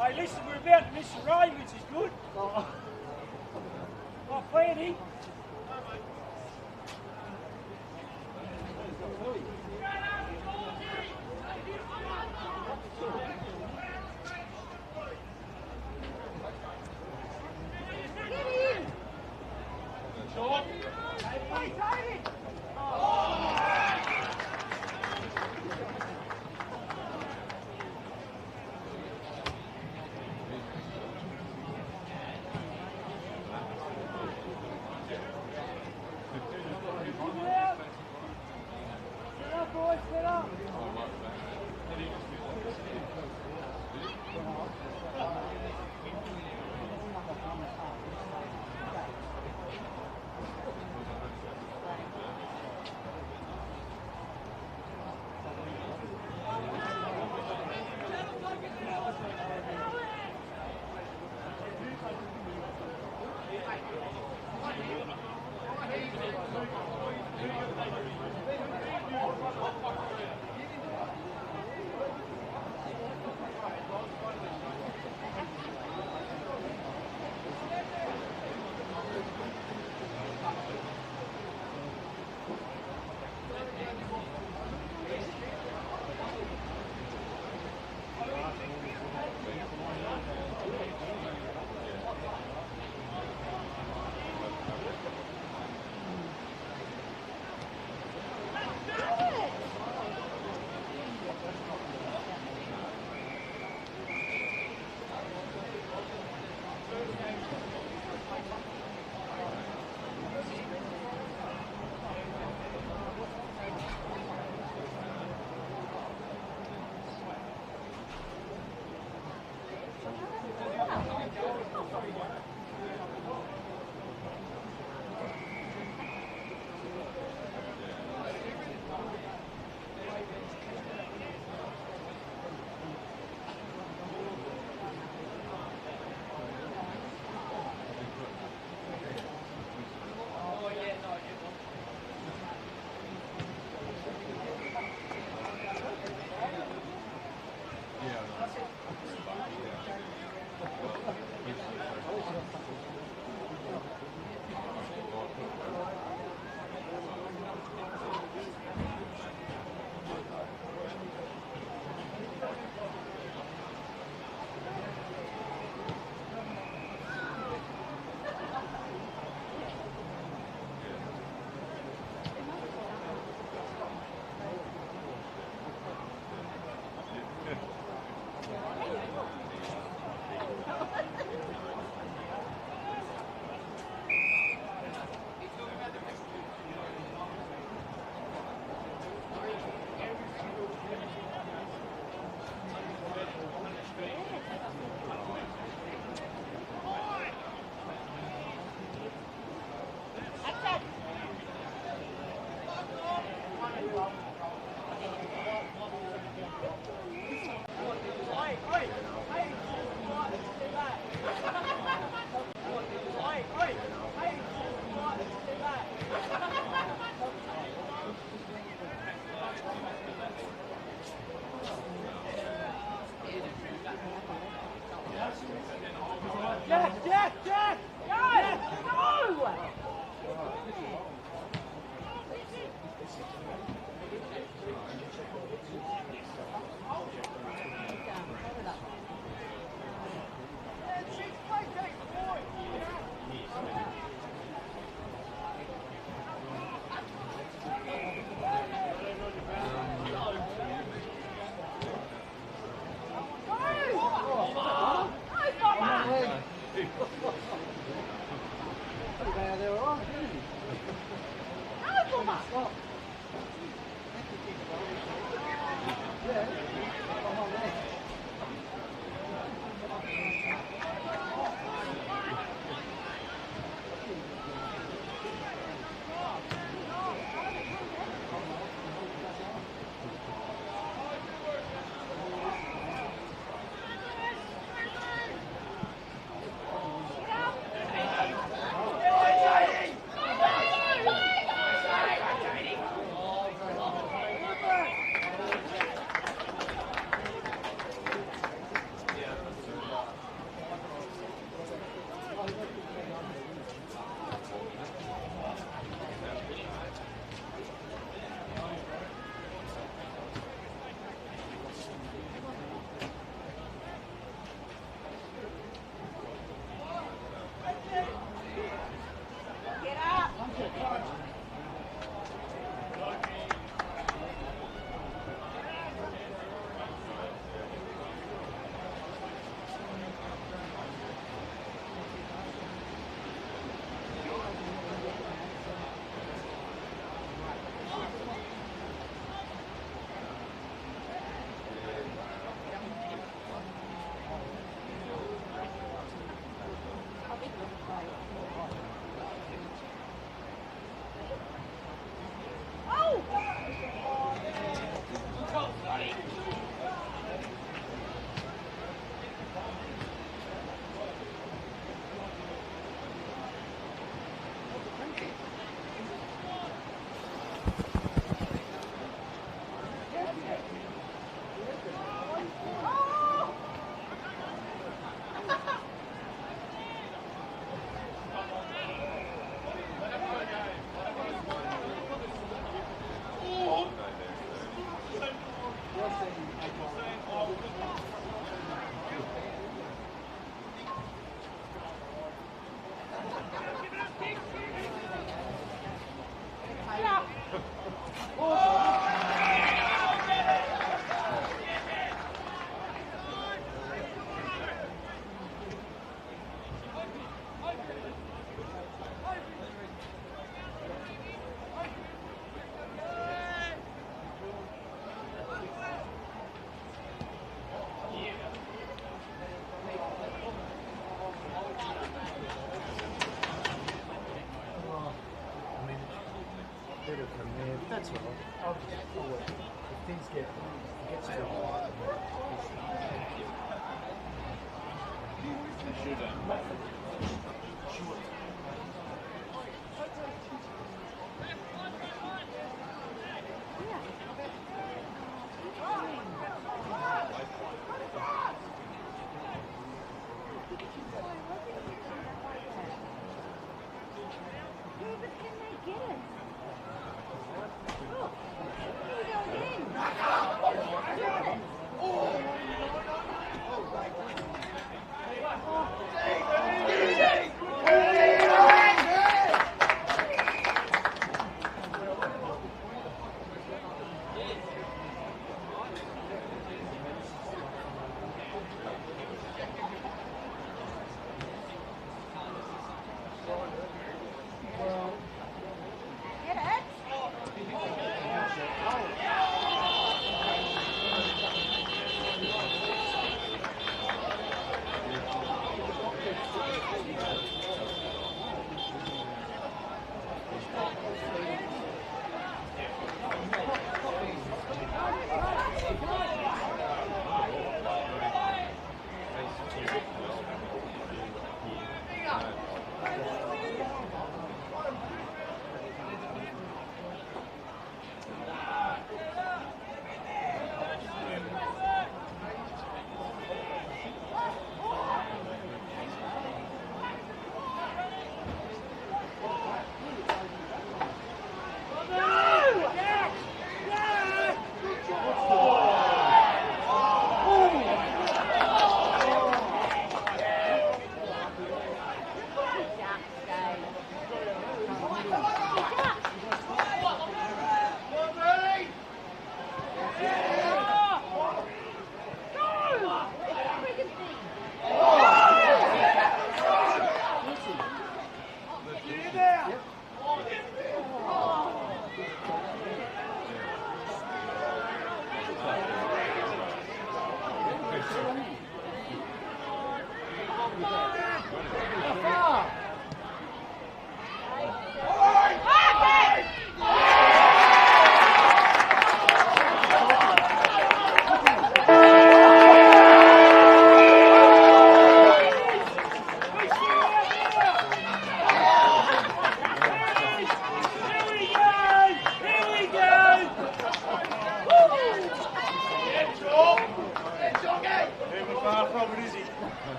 Hey, listen, we're about to miss the rain, which is good. Oh, Fanny. Yeah, that's all right. I'll wait. If things get too hard,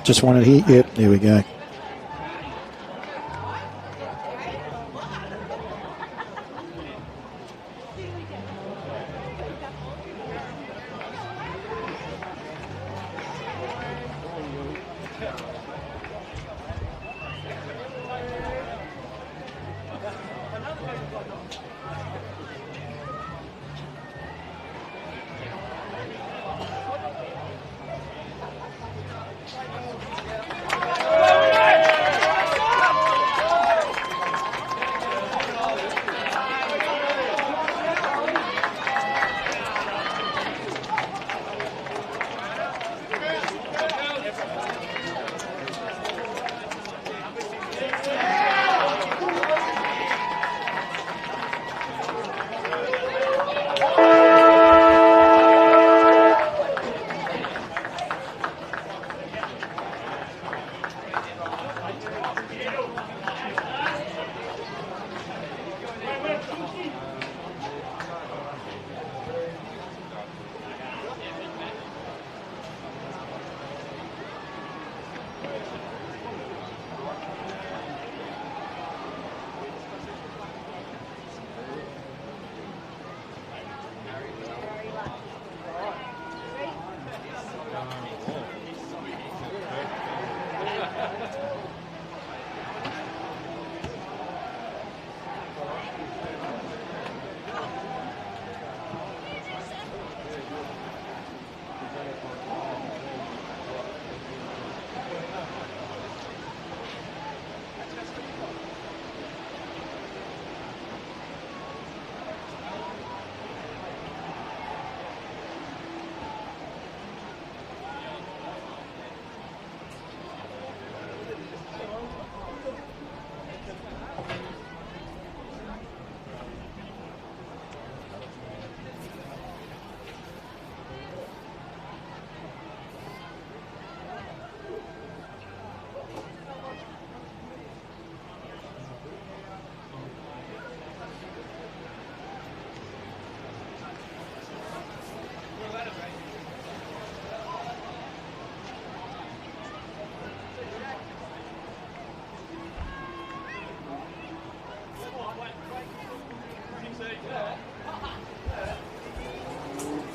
Just wanted to heat. Yep, there we go.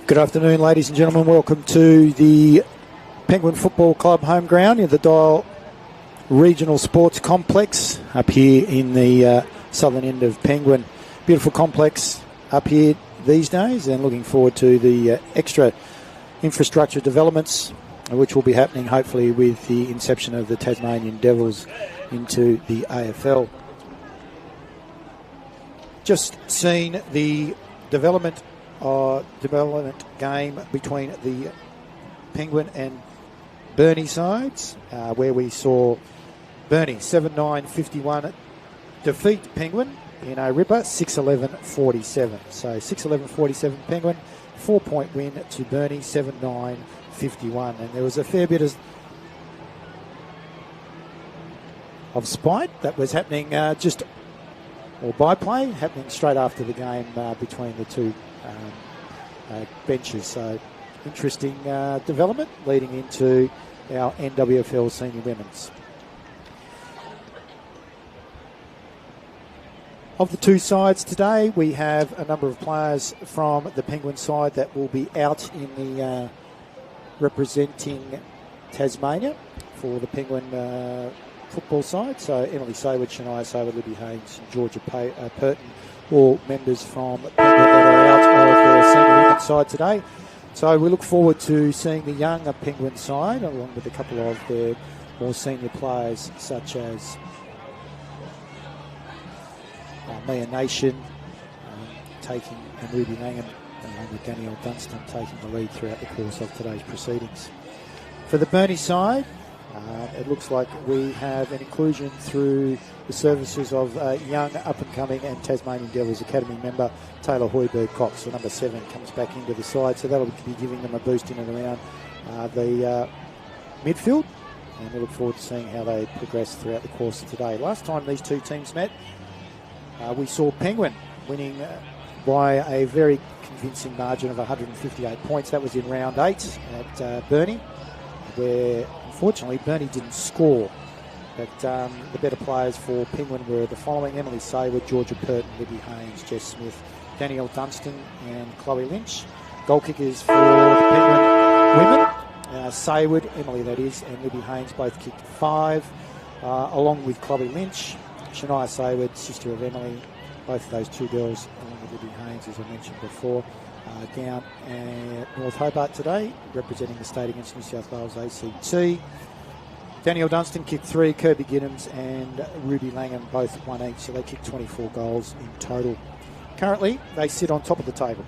Good afternoon, ladies and gentlemen. Welcome to the Penguin Football Club home ground in the Dial Regional Sports Complex up here in the southern end of Penguin. Beautiful complex up here these days, and looking forward to the extra infrastructure developments which will be happening hopefully with the inception of the Tasmanian Devils into the AFL. Just seen the development game between the Penguin and Burnie sides, where we saw Burnie 7-9-51 defeat Penguin in a ripper 6-11-47. So 6-11-47 Penguin, 4-point win to Burnie 7-9-51. And there was a fair bit of spite that was happening byplay happening straight after the game between the two benches. So interesting development leading into our NWFL Senior Women's. Of the two sides today, we have a number of players from the Penguin side that will be out in the representing Tasmania for the Penguin football side. So Emily Sayward, Shania Sayward, Libby Haynes, and Georgia Purton, all members from Penguin that are out of their senior women's side today. So we look forward to seeing the younger Penguin side, along with a couple of their more senior players, such as Mia Nation and Ruby Langham, with Danielle Dunstan taking the lead throughout the course of today's proceedings. For the Burnie side, it looks like we have an inclusion through the services of young up-and-coming and Tasmanian Devils Academy member Taylor Hoiberg-Cox. So number 7 comes back into the side, so that'll be giving them a boost in and around the midfield, and we look forward to seeing how they progress throughout the course of today. Last time these two teams met, we saw Penguin winning by a very convincing margin of 158 points. That was in round 8 at Burnie, where unfortunately Burnie didn't score. But the better players for Penguin were the following: Emily Sayward, Georgia Purton, Libby Haynes, Jess Smith, Danielle Dunstan and Chloe Lynch. Goal kickers for the Penguin women, Sayward, Emily that is, and Libby Haynes both kicked 5, along with Chloe Lynch. Shania Sayward, sister of Emily, both of those two girls, along with Libby Haynes, as I mentioned before, down at North Hobart today, representing the state against New South Wales ACT. Danielle Dunstan kicked 3, Kirby Giddens and Ruby Langham both 1 each, so they kicked 24 goals in total. Currently, they sit on top of the table.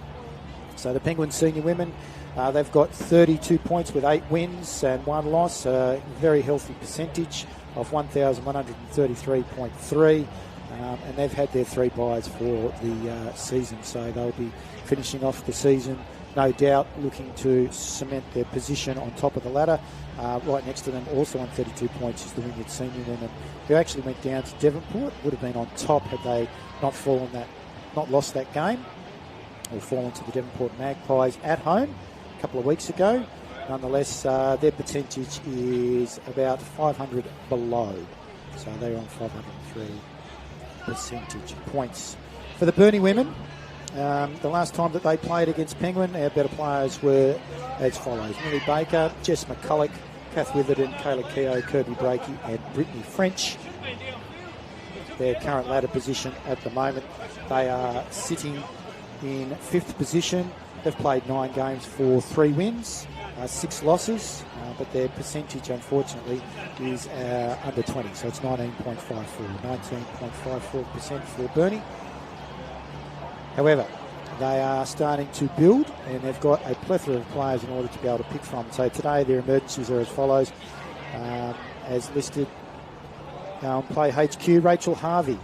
So the Penguin senior women, they've got 32 points with 8 wins and 1 loss, a very healthy percentage of 1,133.3, and they've had their 3 byes for the season, so they'll be finishing off the season, no doubt, looking to cement their position on top of the ladder. Right next to them, also on 32 points, is the Wynyard senior women, who actually went down to Devonport. Would have been on top had they not lost that game, or fallen to the Devonport Magpies at home a couple of weeks ago. Nonetheless, their percentage is about 500 below, so they're on 503 percentage points. For the Burnie women, the last time that they played against Penguin, our better players were as follows: Millie Baker, Jess McCulloch, Kath Witherden, Kayla Keogh, Kirby Brakey and Brittany French. Their current ladder position at the moment, they are sitting in 5th position. They've played 9 games for 3 wins, 6 losses, but their percentage, unfortunately, is under 20, so it's 19.54% for Burnie. However, they are starting to build, and they've got a plethora of players in order to be able to pick from. So today their emergencies are as follows, as listed. On play HQ, Rachel Harvey,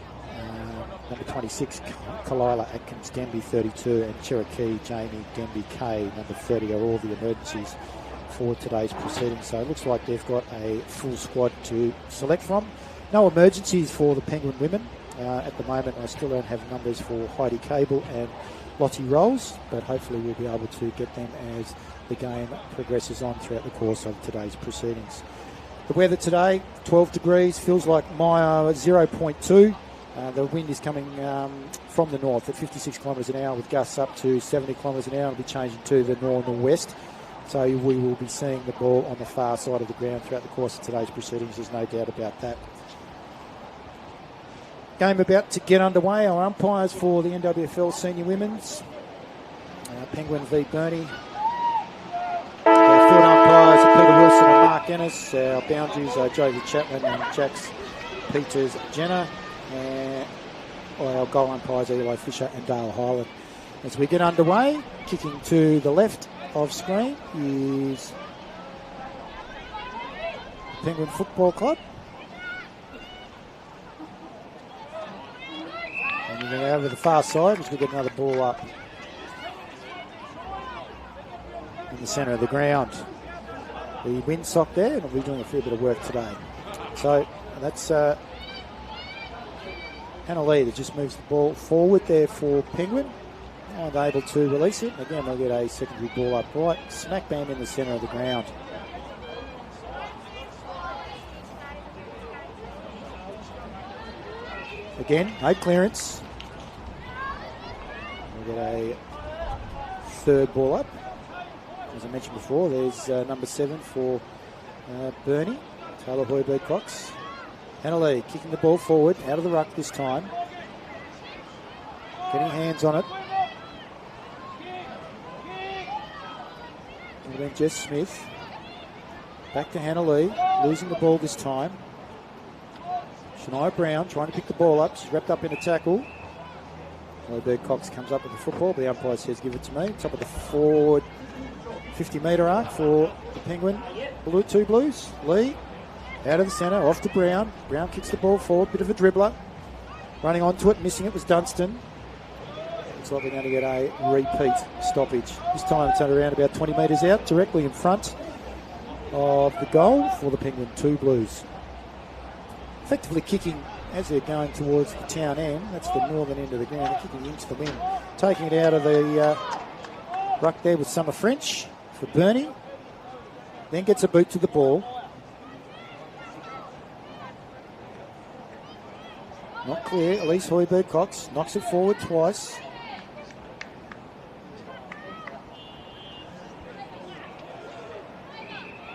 number 26, Kalila Atkins Denby, 32, and Cherokee Jamie Denby K, number 30, are all the emergencies for today's proceedings. So it looks like they've got a full squad to select from. No emergencies for the Penguin women. At the moment, I still don't have numbers for Heidi Cable and Lottie Rolls, but hopefully we'll be able to get them as the game progresses on throughout the course of today's proceedings. The weather today, 12 degrees, feels like Maya 0.2. The wind is coming from the north at 56 kilometres an hour with gusts up to 70 kilometres an hour. It'll be changing to the north-northwest. So we will be seeing the ball on the far side of the ground throughout the course of today's proceedings. There's no doubt about that. Game about to get underway. Our umpires for the NWFL Senior Women's. Penguin v Burnie. Our field umpires are Peter Wilson and Mark Ennis. Our boundaries are Josie Chapman and Jax Peters Jenner. And our goal umpires are Eli Fisher and Dale Hyland. As we get underway, kicking to the left of screen is Penguin Football Club. And you're going over the far side as we get another ball up in the centre of the ground. The windsock there, and we'll be doing a fair bit of work today. So that's Hannah Lee that just moves the ball forward there for Penguin. And able to release it. Again, they'll get a secondary ball up right, smack bang in the centre of the ground. Again, no clearance. We'll get a third ball up. As I mentioned before, there's number 7 for Burnie, Taylor Hoiberg-Cox. Hannah Lee kicking the ball forward, out of the ruck this time. Getting hands on it. And then Jess Smith. Back to Hannah Lee, losing the ball this time. Shania Brown trying to pick the ball up. She's wrapped up in a tackle. Hoiberg-Cox comes up with the football. The umpire says, give it to me. Top of the forward 50-metre arc for the Penguin. Two Blues. Lee out of the centre, off to Brown. Brown kicks the ball forward, bit of a dribbler. Running onto it, missing it was Dunstan. Looks like we're going to get a repeat stoppage. This time it's at around about 20 metres out, directly in front of the goal for the Penguin 2 Blues. Effectively kicking as they're going towards the town end. That's the northern end of the ground. They're kicking into the wind. Taking it out of the ruck there with Summer French for Burnie. Then gets a boot to the ball. Not clear. Elise Hoiberg-Cox knocks it forward twice.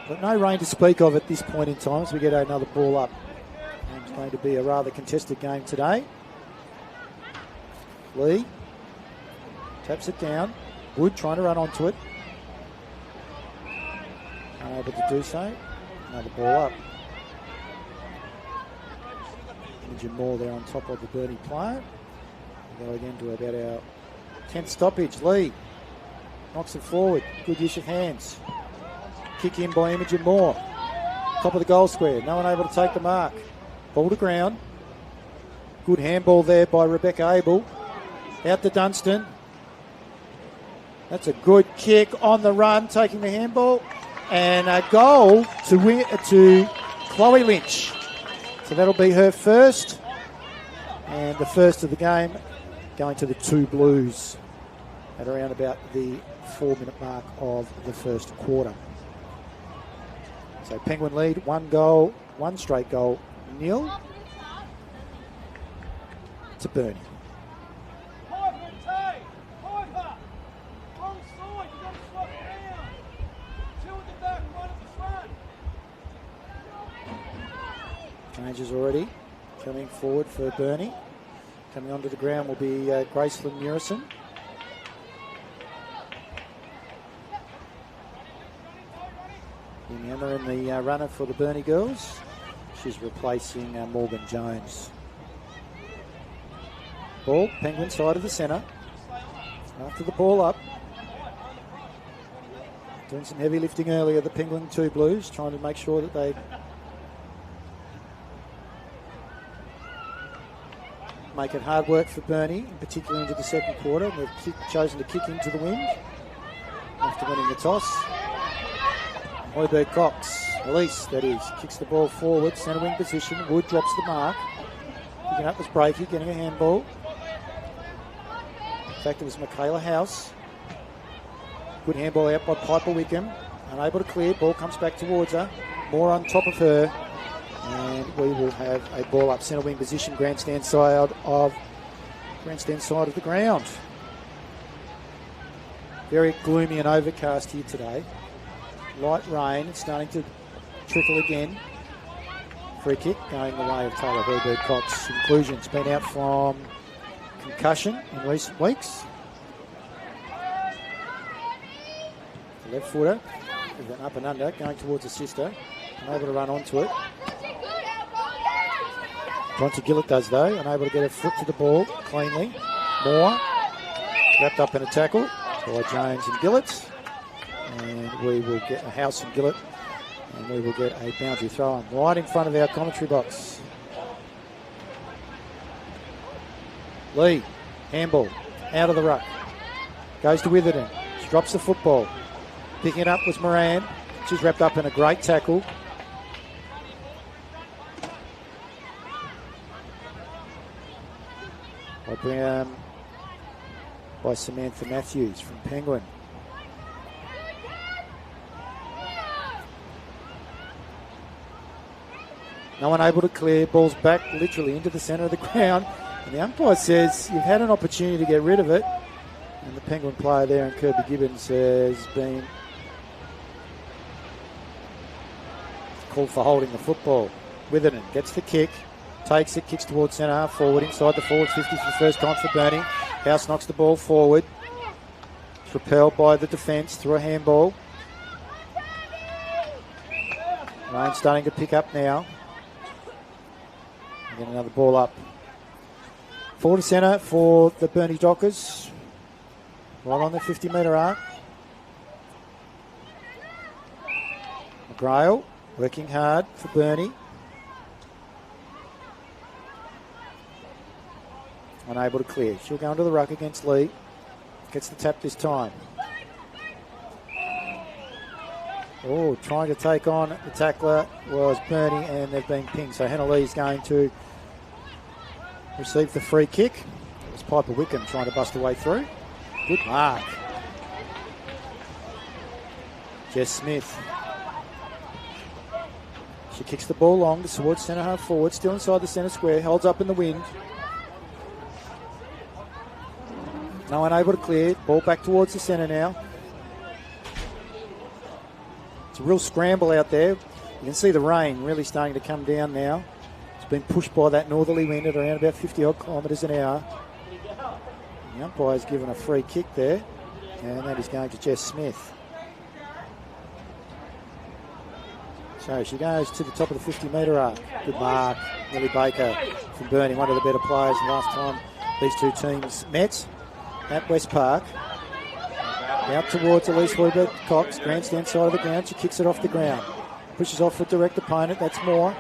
But no rain to speak of at this point in time as we get another ball up. And it's going to be a rather contested game today. Lee taps it down. Wood trying to run onto it. Unable to do so. Another ball up. Imogen Moore there on top of the Burnie player. We go again to about our 10th stoppage. Lee knocks it forward. Good use of hands. Kick in by Imogen Moore. Top of the goal square. No one able to take the mark. Ball to ground. Good handball there by Rebecca Abel. Out to Dunstan. That's a good kick on the run, taking the handball. And a goal to Chloe Lynch. So that'll be her first. And the first of the game going to the 2 Blues at around about the 4-minute mark of the first quarter. So Penguin lead, 1 goal, 1 straight goal, nil to Burnie. Changes already coming forward for Burnie. Coming onto the ground will be Gracelyn Murison. Indiana in the runner for the Burnie girls. She's replacing Morgan Jones. Ball, Penguin side of the centre. After the ball up. Doing some heavy lifting earlier, the Penguin 2 Blues, trying to make sure that they make it hard work for Burnie, particularly into the second quarter. And they've chosen to kick into the wind after winning the toss. Hoiberg-Cox, Elise, that is, kicks the ball forward, centre wing position. Wood drops the mark. Picking up was Breaky, getting a handball. In fact, it was Michaela House. Good handball out by Piper Wickham. Unable to clear, ball comes back towards her. More on top of her. And we will have a ball up centre wing position, grandstand side of the ground. Very gloomy and overcast here today. Light rain, it's starting to trickle again. Free kick going the way of Taylor Herbert Cox. Inclusion's been out from concussion in recent weeks. The left footer, with an up and under, going towards the sister. Unable to run onto it. Bronte Gillett does though, unable to get her foot to the ball cleanly. Moore, wrapped up in a tackle by Jones and Gillett. And we will get a House and Gillett. And we will get a boundary throw on right in front of our commentary box. Lee, handball, out of the ruck. Goes to Witherden, she drops the football. Picking it up was Moran. She's wrapped up in a great tackle. By Samantha Matthews from Penguin. No one able to clear. Ball's back literally into the centre of the ground. And the umpire says you've had an opportunity to get rid of it. And the Penguin player there, and Kirby Gibbons, has been called for holding the football. Witherden gets the kick. Takes it, kicks towards centre half forward. Inside the forward 50 for the first time for Burnie. House knocks the ball forward. It's repelled by the defence through a handball. Rain starting to pick up now. Get another ball up. Forward to centre for the Burnie Dockers. Right on the 50-metre arc. McGrail working hard for Burnie. Unable to clear. She'll go into the ruck against Lee. Gets the tap this time. Oh, trying to take on the tackler was Burnie, and they've been pinged. So Hannah Lee's going to receive the free kick. It was Piper Wickham trying to bust her way through. Good mark. Jess Smith. She kicks the ball long towards centre half forward, still inside the centre square, holds up in the wind. No one able to clear. Ball back towards the centre now. It's a real scramble out there. You can see the rain really starting to come down now. It's been pushed by that northerly wind at around about 50-odd kilometres an hour. The umpire's given a free kick there, and that is going to Jess Smith. So she goes to the top of the 50-metre arc. Good mark. Millie Baker from Burnie, one of the better players last time these two teams met at West Park. Out towards Elise Hoybert Cox, grandstand side of the ground. She kicks it off the ground. Pushes off for direct opponent. That's Moore.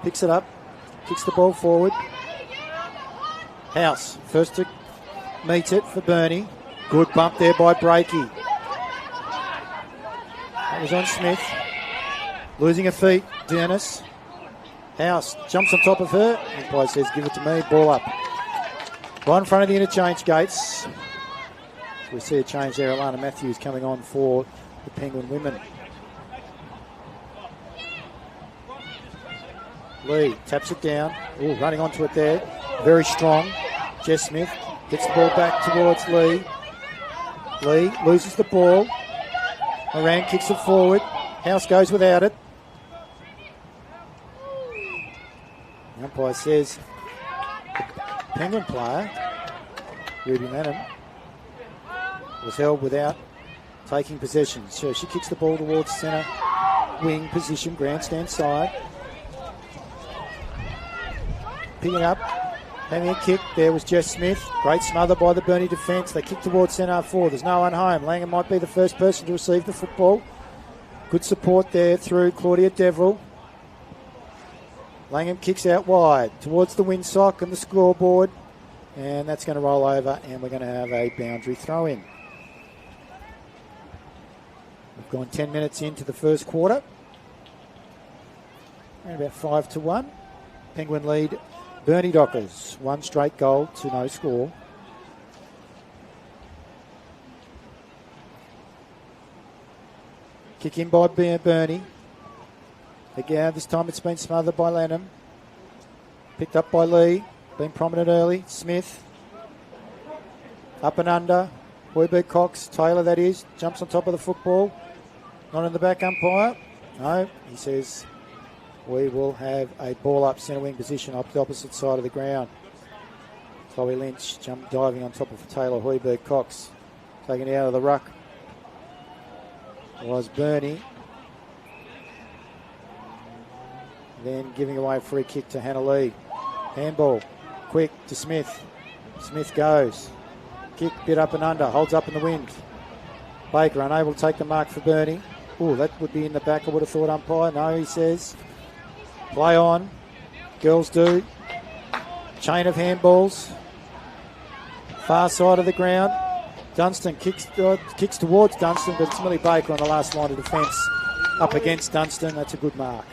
Picks it up. Kicks the ball forward. House, first to meet it for Burnie. Good bump there by Breakey. That was on Smith. Losing her feet, Dennis. House jumps on top of her. Umpire says, give it to me. Ball up. Right in front of the interchange gates. We see a change there. Alana Matthews coming on for the Penguin women. Lee taps it down. Ooh, running onto it there. Very strong. Jess Smith gets the ball back towards Lee. Lee loses the ball. Moran kicks it forward. House goes without it. The umpire says the Penguin player, Ruby Madden, was held without taking possession. So she kicks the ball towards centre wing position, grandstand side. Picking up, having a kick. There was Jess Smith. Great smother by the Burnie defence. They kick towards centre forward. There's no one home. Langham might be the first person to receive the football. Good support there through Claudia Deverill. Langham kicks out wide towards the windsock and the scoreboard. And that's going to roll over, and we're going to have a boundary throw-in. We've gone 10 minutes into the first quarter. And about 5-1. Penguin lead Burnie Dockers. One straight goal to no score. Kick in by Burnie. Again, this time it's been smothered by Lanham. Picked up by Lee. Been prominent early. Smith. Up and under. Hoiberg Cox. Taylor, that is. Jumps on top of the football. Not in the back umpire. No, he says we will have a ball up centre wing position up the opposite side of the ground. Chloe Lynch diving on top of Taylor Hoiberg Cox. Taking it out of the ruck was Burnie. Then giving away a free kick to Hannah Lee. Handball. Quick to Smith. Smith goes. Kick, bit up and under. Holds up in the wind. Baker unable to take the mark for Burnie. Oh, that would be in the back, I would have thought, umpire. No, he says. Play on. Girls do. Chain of handballs. Far side of the ground. Dunstan kicks towards Dunstan, but it's Millie Baker on the last line of defence. Up against Dunstan. That's a good mark.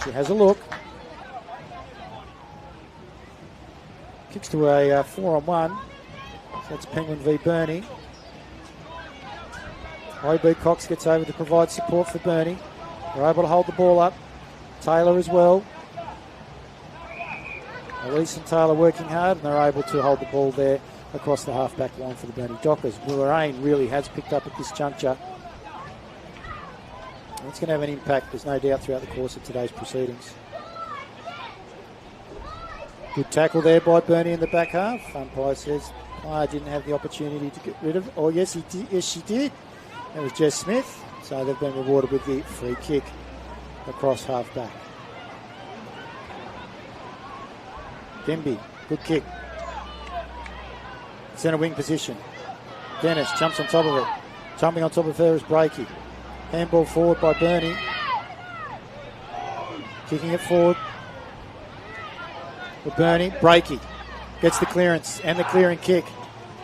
She has a look. Kicks to a 4-on-1. So that's Penguin v Burnie. Hoiberg Cox gets over to provide support for Burnie. They're able to hold the ball up. Taylor as well. Elise and Taylor working hard, and they're able to hold the ball there across the half-back line for the Burnie Dockers. Lorraine really has picked up at this juncture. And it's going to have an impact, there's no doubt, throughout the course of today's proceedings. Good tackle there by Burnie in the back half. Umpire says player didn't have the opportunity to get rid of it. Oh, yes, he did. Yes, she did. That was Jess Smith. So they've been rewarded with the free kick across half-back. Denby, good kick. Centre wing position. Dennis jumps on top of it. Jumping on top of her is Breaky. Handball forward by Burnie. Kicking it forward. For Burnie, Breaky gets the clearance and the clearing kick.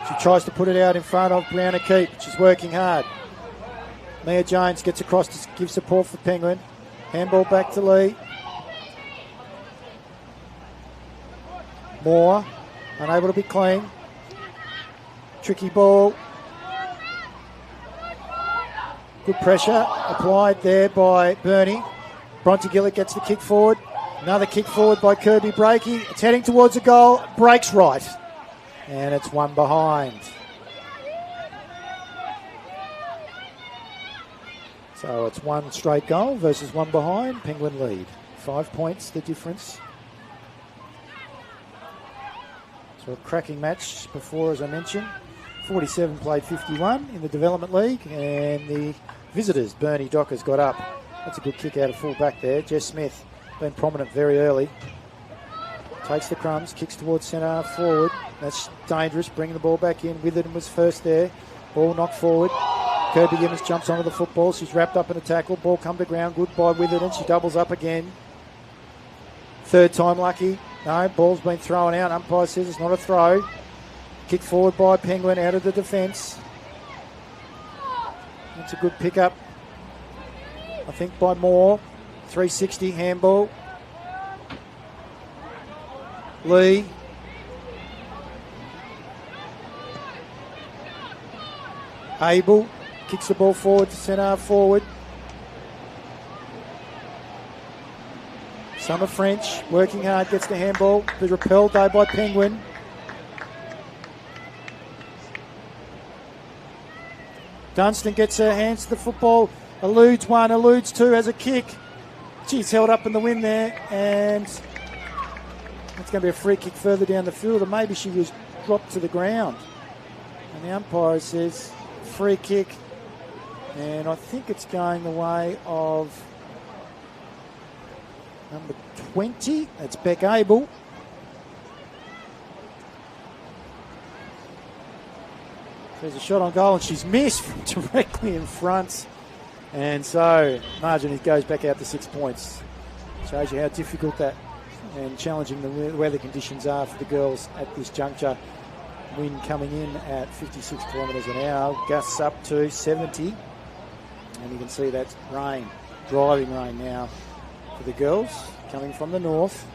She tries to put it out in front of Brianna Keat. She's working hard. Mia Jones gets across to give support for Penguin. Handball back to Lee. Moore, unable to be clean. Tricky ball. Good pressure applied there by Burnie. Bronte Gillett gets the kick forward. Another kick forward by Kirby Breaky. It's heading towards a goal. Breaks right. And it's one behind. So it's one straight goal versus one behind. Penguin lead. 5 points the difference. So a cracking match before, as I mentioned. 47 played 51 in the Development League, and the visitors, Burnie Dockers, got up. That's a good kick out of full back there. Jess Smith been prominent very early. Takes the crumbs, kicks towards centre forward. That's dangerous, bringing the ball back in. Witherden was first there. Ball knocked forward. Kirby Gibbons jumps onto the football. She's wrapped up in a tackle. Ball come to ground. Good by Witherden. She doubles up again. Third time lucky. No, ball's been thrown out. Umpire says it's not a throw. Kick forward by Penguin out of the defence. That's a good pick-up, I think, by Moore. 360 handball. Lee. Abel kicks the ball forward to centre forward. Summer French working hard, gets the handball. But repelled though by Penguin. Dunstan gets her hands to the football. Eludes one, eludes two, has a kick. She's held up in the wind there, and it's going to be a free kick further down the field, or maybe she was dropped to the ground. And the umpire says free kick, and I think it's going the way of number 20. That's Beck Abel. There's a shot on goal, and she's missed directly in front. And so margin goes back out to 6 points. Shows you how difficult that and challenging the weather conditions are for the girls at this juncture. Wind coming in at 56 kilometres an hour, gusts up to 70. And you can see that's rain, driving rain now for the girls coming from the north.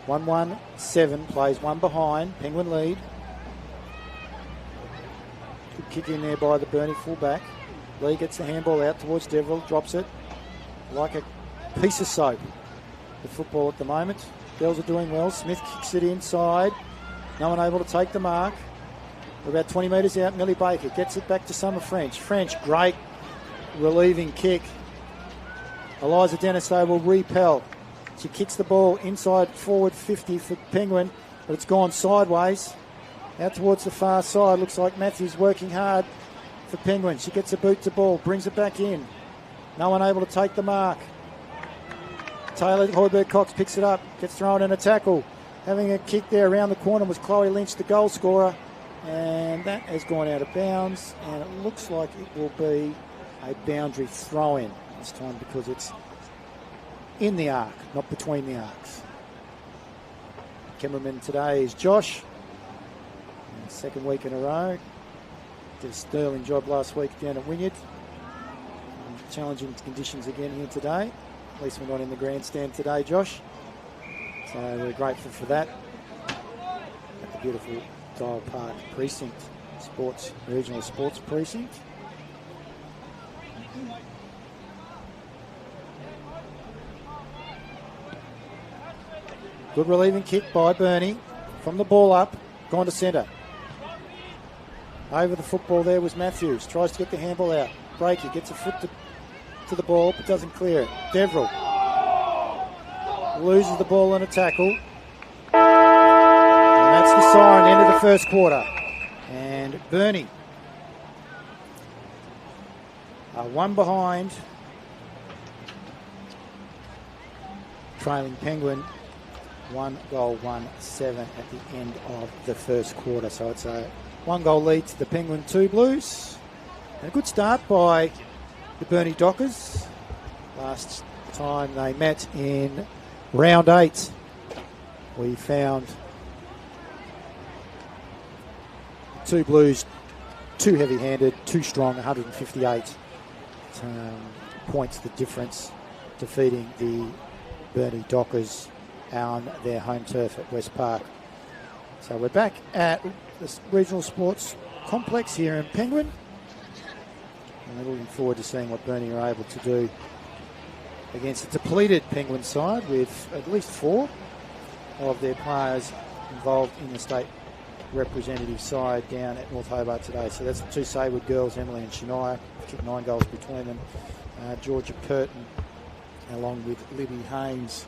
1-1-7 plays one behind. Penguin lead. Good kick in there by the Burnie fullback. Lee gets the handball out towards Deverill, drops it like a piece of soap. The football at the moment. Girls are doing well. Smith kicks it inside. No one able to take the mark. We're about 20 metres out. Millie Baker gets it back to Summer French. French, great relieving kick. Eliza Dennis, though, will repel. She kicks the ball inside forward 50 for Penguin, but it's gone sideways. Out towards the far side. Looks like Matthews working hard for Penguin. She gets a boot to ball, brings it back in. No one able to take the mark. Taylor Hoiberg-Cox picks it up, gets thrown in a tackle. Having a kick there around the corner was Chloe Lynch, the goal scorer. And that has gone out of bounds, and it looks like it will be a boundary throw-in this time because it's in the arc, not between the arcs. Cameraman today is Josh. And second week in a row. Did a sterling job last week down at Wynyard. Challenging conditions again here today. At least we're not in the grandstand today, Josh. So we're grateful for that. At the beautiful Dial Park Precinct, regional sports precinct. Good relieving kick by Burnie. From the ball up, gone to centre. Over the football there was Matthews. Tries to get the handball out. Breaker gets a foot to the ball, but doesn't clear it. Deverill loses the ball in a tackle. And that's the siren, end of the first quarter. And Burnie are one behind. Trailing Penguin 1-1-7 at the end of the first quarter. So it's a 1-goal lead to the Penguin 2 Blues. And a good start by the Burnie Dockers. Last time they met in round 8, we found 2 Blues too heavy-handed, too strong, 158 points the difference, defeating the Burnie Dockers on their home turf at West Park. So we're back at the Regional Sports Complex here in Penguin. And we're looking forward to seeing what Burnie are able to do against a depleted Penguin side with at least 4 of their players involved in the state representative side down at North Hobart today. So that's the 2 Saywood girls, Emily and Shania, kicked 9 goals between them. Georgia Purton along with Libby Haynes.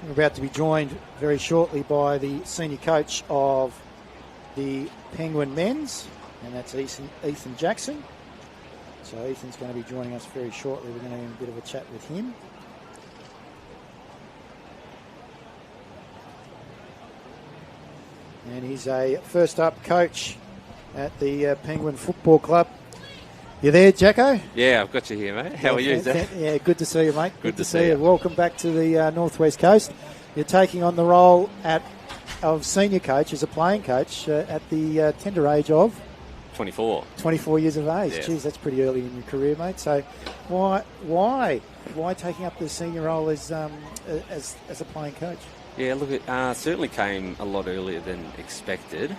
We're about to be joined very shortly by the senior coach of the Penguin men's, and that's Ethan Jackson. So Ethan's going to be joining us very shortly. We're going to have a bit of a chat with him. And he's a first-up coach at the Penguin Football Club. You there, Jacko? Yeah, I've got you here, mate. How are you, Zach? Yeah, good to see you, mate. Good to see you. Welcome back to the Northwest Coast. You're taking on the role of senior coach as a playing coach at the tender age of 24. 24 years of age. Yes. Geez, that's pretty early in your career, mate. So, why taking up the senior role as a playing coach? Yeah, look, it certainly came a lot earlier than expected.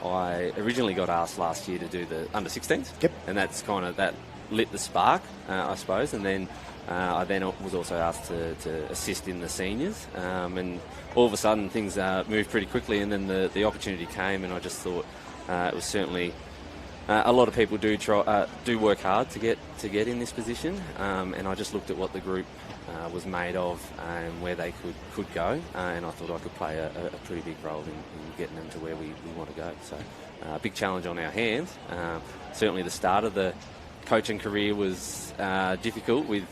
I originally got asked last year to do the under-16s. Yep. And that's that lit the spark, I suppose. And then I was also asked to assist in the seniors. And all of a sudden things moved pretty quickly, and then the opportunity came, and I just thought it was certainly a lot of people do work hard to get in this position. And I just looked at what the group was made of and where they could go, and I thought I could play a pretty big role in getting them to where we want to go. So a big challenge on our hands. Certainly the start of the coaching career was difficult with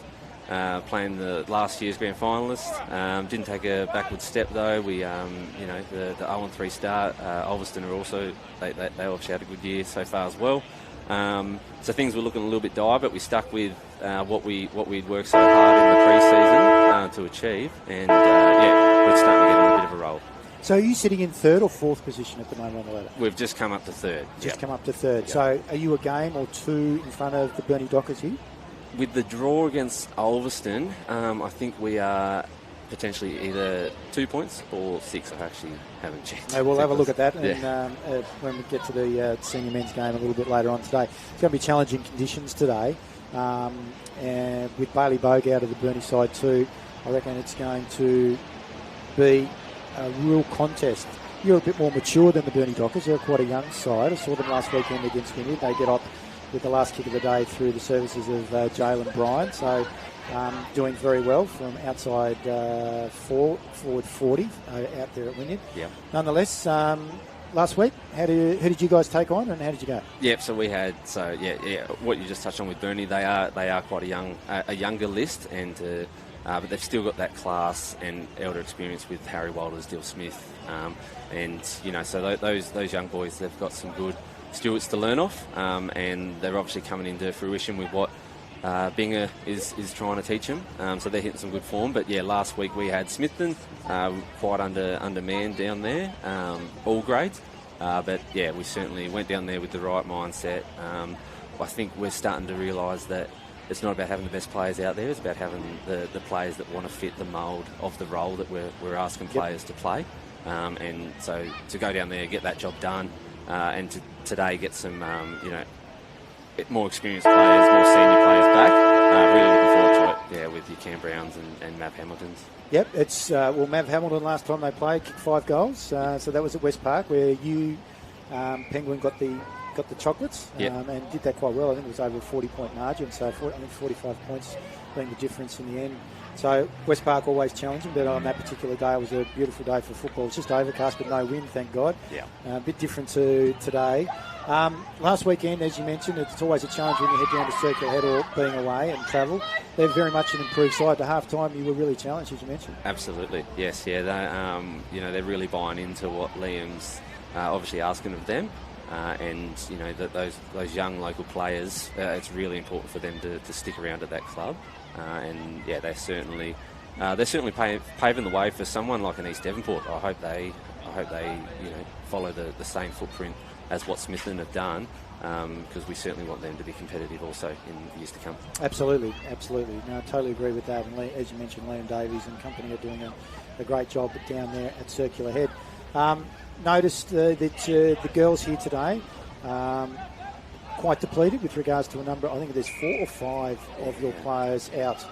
playing the last year's grand finalist. Didn't take a backward step though. We the 0-3 start. Ulverston are also they obviously had a good year so far as well. So things were looking a little bit dire, but we stuck with what we'd worked so hard in the pre-season to achieve, and we're starting to get on a bit of a roll. So are you sitting in 3rd or 4th position at the moment on the ladder? We've just come up to 3rd. Come up to 3rd. Yep. So are you a game or 2 in front of the Burnie Dockers here? With the draw against Ulverston, I think we are potentially either 2 points or 6. I actually haven't checked. No, we'll have a look at that Yeah. when we get to the senior men's game a little bit later on today. It's going to be challenging conditions today. And with Bailey Bogue out of the Burnie side too, I reckon it's going to be a real contest. You're a bit more mature than the Burnie Dockers. They're quite a young side. I saw them last weekend against Wynyard. They get up with the last kick of the day through the services of Jalen Bryan. So doing very well from outside forward 40 out there at Wynyard. Yeah. Nonetheless, last week, who did you guys take on and how did you go? Yep. So we had what you just touched on with Burnie. They are quite a younger list, and but they've still got that class and elder experience with Harry Walters, Dill Smith, and so those young boys, they've got some good stewards to learn off, and they're obviously coming into fruition with what Binger is trying to teach them. So they're hitting some good form. But yeah, last week we had Smithton, quite undermanned down there, all grades. But yeah, we certainly went down there with the right mindset. I think we're starting to realise that it's not about having the best players out there. It's about having the players that want to fit the mould of the role that we're asking players to play. And so to go down there, get that job done, and today get some more experienced players, more senior players back. Really looking forward to it. Yeah, with your Cam Browns and Mav Hamiltons. Yep, it's Mav Hamilton last time they played kicked 5 goals. So that was at West Park where you Penguin got the chocolates and did that quite well. I think it was over a 40-point margin, so I think 45 points being the difference in the end. So West Park always challenging, but on that particular day it was a beautiful day for football. It's just overcast but no wind, thank God. Yeah. A bit different to today. Last weekend, as you mentioned, it's always a challenge when you head down to Circular Head or being away and travel. They're very much an improved side. To half-time, you were really challenged, as you mentioned. Absolutely, yes, yeah. They're really buying into what Liam's obviously asking of them. And that those young local players, it's really important for them to stick around at that club. And yeah, they're certainly paving the way for someone like an East Devonport. I hope they follow the same footprint as what Smithton have done, because we certainly want them to be competitive also in years to come. Absolutely. No, I totally agree with that. And as you mentioned, Liam Davies and company are doing a great job down there at Circular Head. Noticed that the girls here today quite depleted with regards to a number. I think there's 4 or 5 of your players out.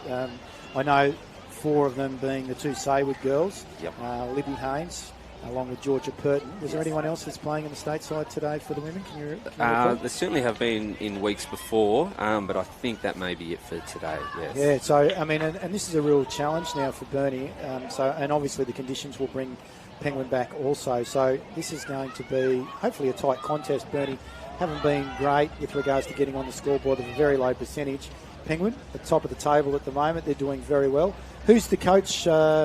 I know 4 of them being the 2 Saywood girls. Yep. Libby Haynes, along with Georgia Purton. Was there anyone else that's playing in the stateside today for the women? Can you recall? There certainly have been in weeks before, but I think that may be it for today. Yes. Yeah. So I mean, and this is a real challenge now for Burnie. And obviously the conditions will bring Penguin back also. So this is going to be hopefully a tight contest. Burnie haven't been great with regards to getting on the scoreboard of a very low percentage. Penguin at the top of the table at the moment. They're doing very well. Who's the coach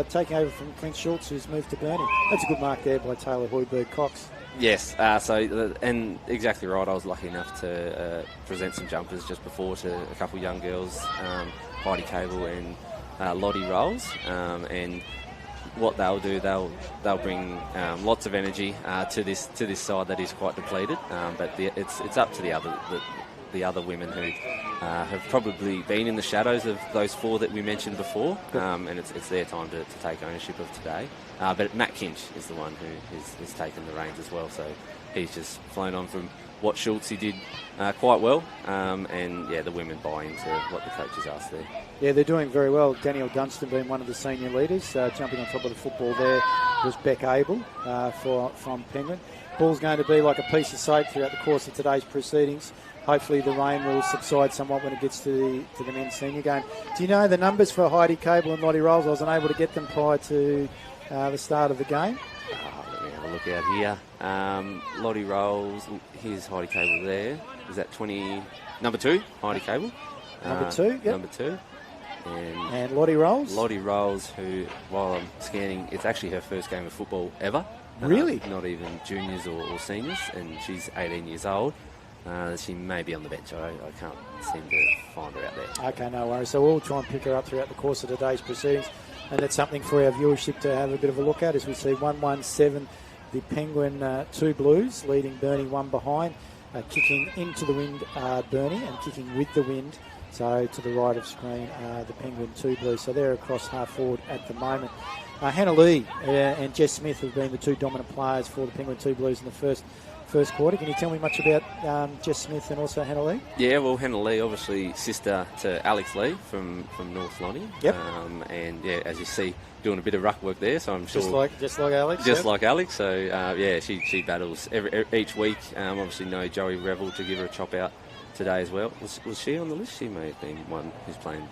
taking over from Clint Schultz, who's moved to Burnie? That's a good mark there by Taylor Hoiberg-Cox. Yes, and exactly right. I was lucky enough to present some jumpers just before to a couple of young girls, Heidi Cable and Lottie Rolls, and what they'll do, they'll bring lots of energy to this side that is quite depleted. But it's up to the other women who have probably been in the shadows of those 4 that we mentioned before, and it's their time to take ownership of today. But Matt Kinch is the one who is taking the reins as well. So he's just flown on from what Schultz did quite well, and yeah, the women buy into what the coaches asked there. Yeah, they're doing very well. Danielle Dunstan being one of the senior leaders. Jumping on top of the football there was Beck Abel from Penguin. Ball's going to be like a piece of soap throughout the course of today's proceedings. Hopefully the rain will subside somewhat when it gets to the men's senior game. Do you know the numbers for Heidi Cable and Lottie Rolls? I was unable to get them prior to the start of the game. Let me have a look out here. Lottie Rolls, here's Heidi Cable there. Is that 20? Number 2, Heidi Cable. Number 2, yep. Number 2. And Lottie Rolls? Lottie Rolls, who, while I'm scanning, it's actually her first game of football ever. Really? Not even juniors or seniors, and she's 18 years old. She may be on the bench. I can't seem to find her out there. Okay, no worries. So we'll try and pick her up throughout the course of today's proceedings. And that's something for our viewership to have a bit of a look at as we see 1-1-7, the Penguin 2 Blues, leading Burnie 1 behind. Kicking into the wind, Burnie, and kicking with the wind So to the right of screen are the Penguin 2 Blues. So they're across half forward at the moment. Hannah Lee and Jess Smith have been the two dominant players for the Penguin 2 Blues in the first quarter. Can you tell me much about Jess Smith and also Hannah Lee? Yeah, well, Hannah Lee, obviously sister to Alex Lee from North Lonnie. Yep. And yeah, as you see, doing a bit of ruck work there. So I'm sure just like Alex. Just like Alex. So yeah, she battles each week. Obviously, no Joey Revel to give her a chop out today as well. Was she on the list? She may have been one who's playing.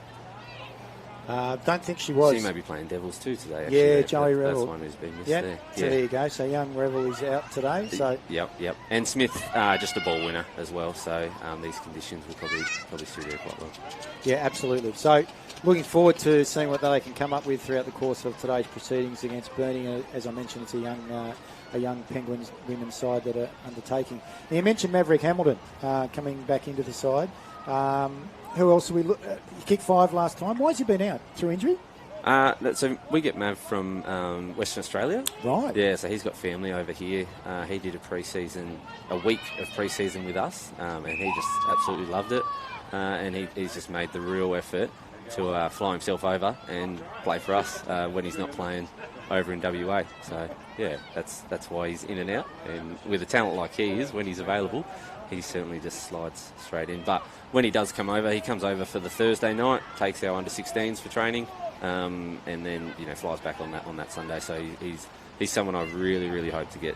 Don't think she was. She may be playing Devils too today. Actually. Yeah, Joey Revel. That's one who's been missed there. So there you go. So young Revel is out today. So Yep. And Smith, just a ball winner as well. So these conditions will probably suit her quite well. Yeah, absolutely. So looking forward to seeing what they can come up with throughout the course of today's proceedings against Burnie. As I mentioned, it's a young Penguins women's side that are undertaking. Now, you mentioned Maverick Hamilton coming back into the side. Who else we look? He kicked 5 last time. Why has he been out? Through injury? So we get Mav from Western Australia. Right. Yeah, so he's got family over here. He did a week of pre-season with us, and he just absolutely loved it. And he's just made the real effort to fly himself over and play for us when he's not playing over in WA. So yeah, that's why he's in and out. And with a talent like he is, when he's available, he certainly just slides straight in. But when he does come over, he comes over for the Thursday night, takes our under-16s for training, and then flies back on that Sunday. So he's someone I really, really hope to get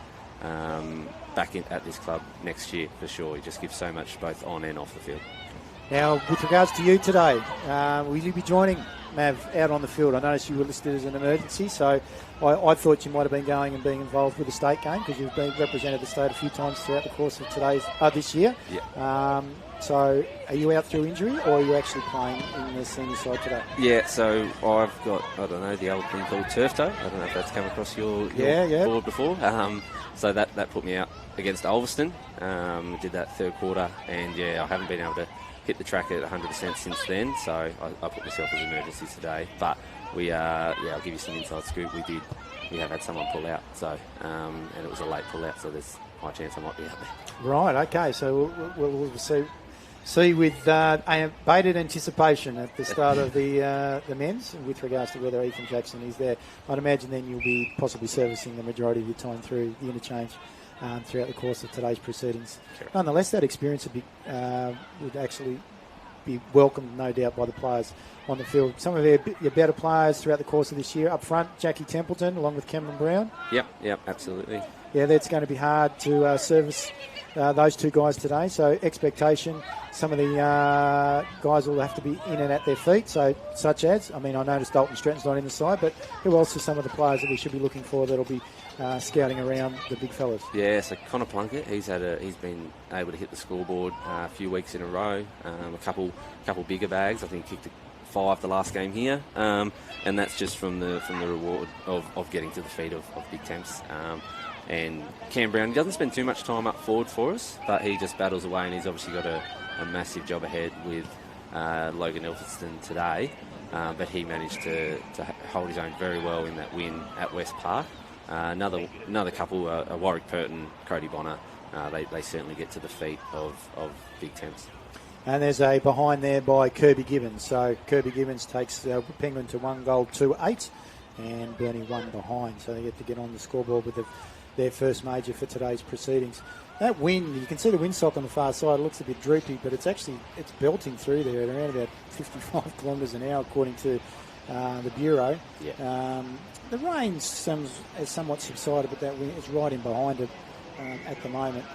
back in at this club next year for sure. He just gives so much both on and off the field. Now, with regards to you today, will you be joining Mav out on the field? I noticed you were listed as an emergency, so I thought you might have been going and being involved with the state game because you've been represented the state a few times throughout the course of this year. Yeah. So are you out through injury or are you actually playing in the senior side today? Yeah, so I've got, the old thing called turf toe. I don't know if that's come across your board before. So that put me out against Ulverston. Did that third quarter, and I haven't been able to hit the track at 100% since then, so I put myself as emergency today. But I'll give you some inside scoop. We have had someone pull out, so and it was a late pull out, so there's a high chance I might be out there. Right, okay, so we'll see with bated anticipation at the start of the men's with regards to whether Ethan Jackson is there. I'd imagine then you'll be possibly servicing the majority of your time through the interchange throughout the course of today's proceedings. Correct. Nonetheless, that experience would actually be welcomed, no doubt, by the players on the field. Some of your better players throughout the course of this year. Up front, Jackie Templeton, along with Cameron Brown. Yep, absolutely. Yeah, that's going to be hard to service those two guys today. So expectation, some of the guys will have to be in and at their feet. So such as, I noticed Dalton Stratton's not in the side, but who else are some of the players that we should be looking for that'll be scouting around the big fellas? Yeah, so Connor Plunkett, he's been able to hit the scoreboard a few weeks in a row. A couple bigger bags. I think he kicked 5 the last game here, and that's just from the reward of getting to the feet of big temps. And Cam Brown, he doesn't spend too much time up forward for us, but he just battles away, and he's obviously got a massive job ahead with Logan Elphinston today. But he managed to hold his own very well in that win at West Park. Another couple, Warwick Purton, Cody Bonner, they certainly get to the feet of big temps. And there's a behind there by Kirby Gibbons. So Kirby Gibbons takes Penguin to 1 goal, 2-8, and Burnie 1 behind. So they get to get on the scoreboard with their first major for today's proceedings. That wind, you can see the windsock on the far side. It looks a bit droopy, but it's belting through there at around about 55 kilometres an hour, according to the Bureau. Yeah. The rain has somewhat subsided, but that wind is right in behind it at the moment.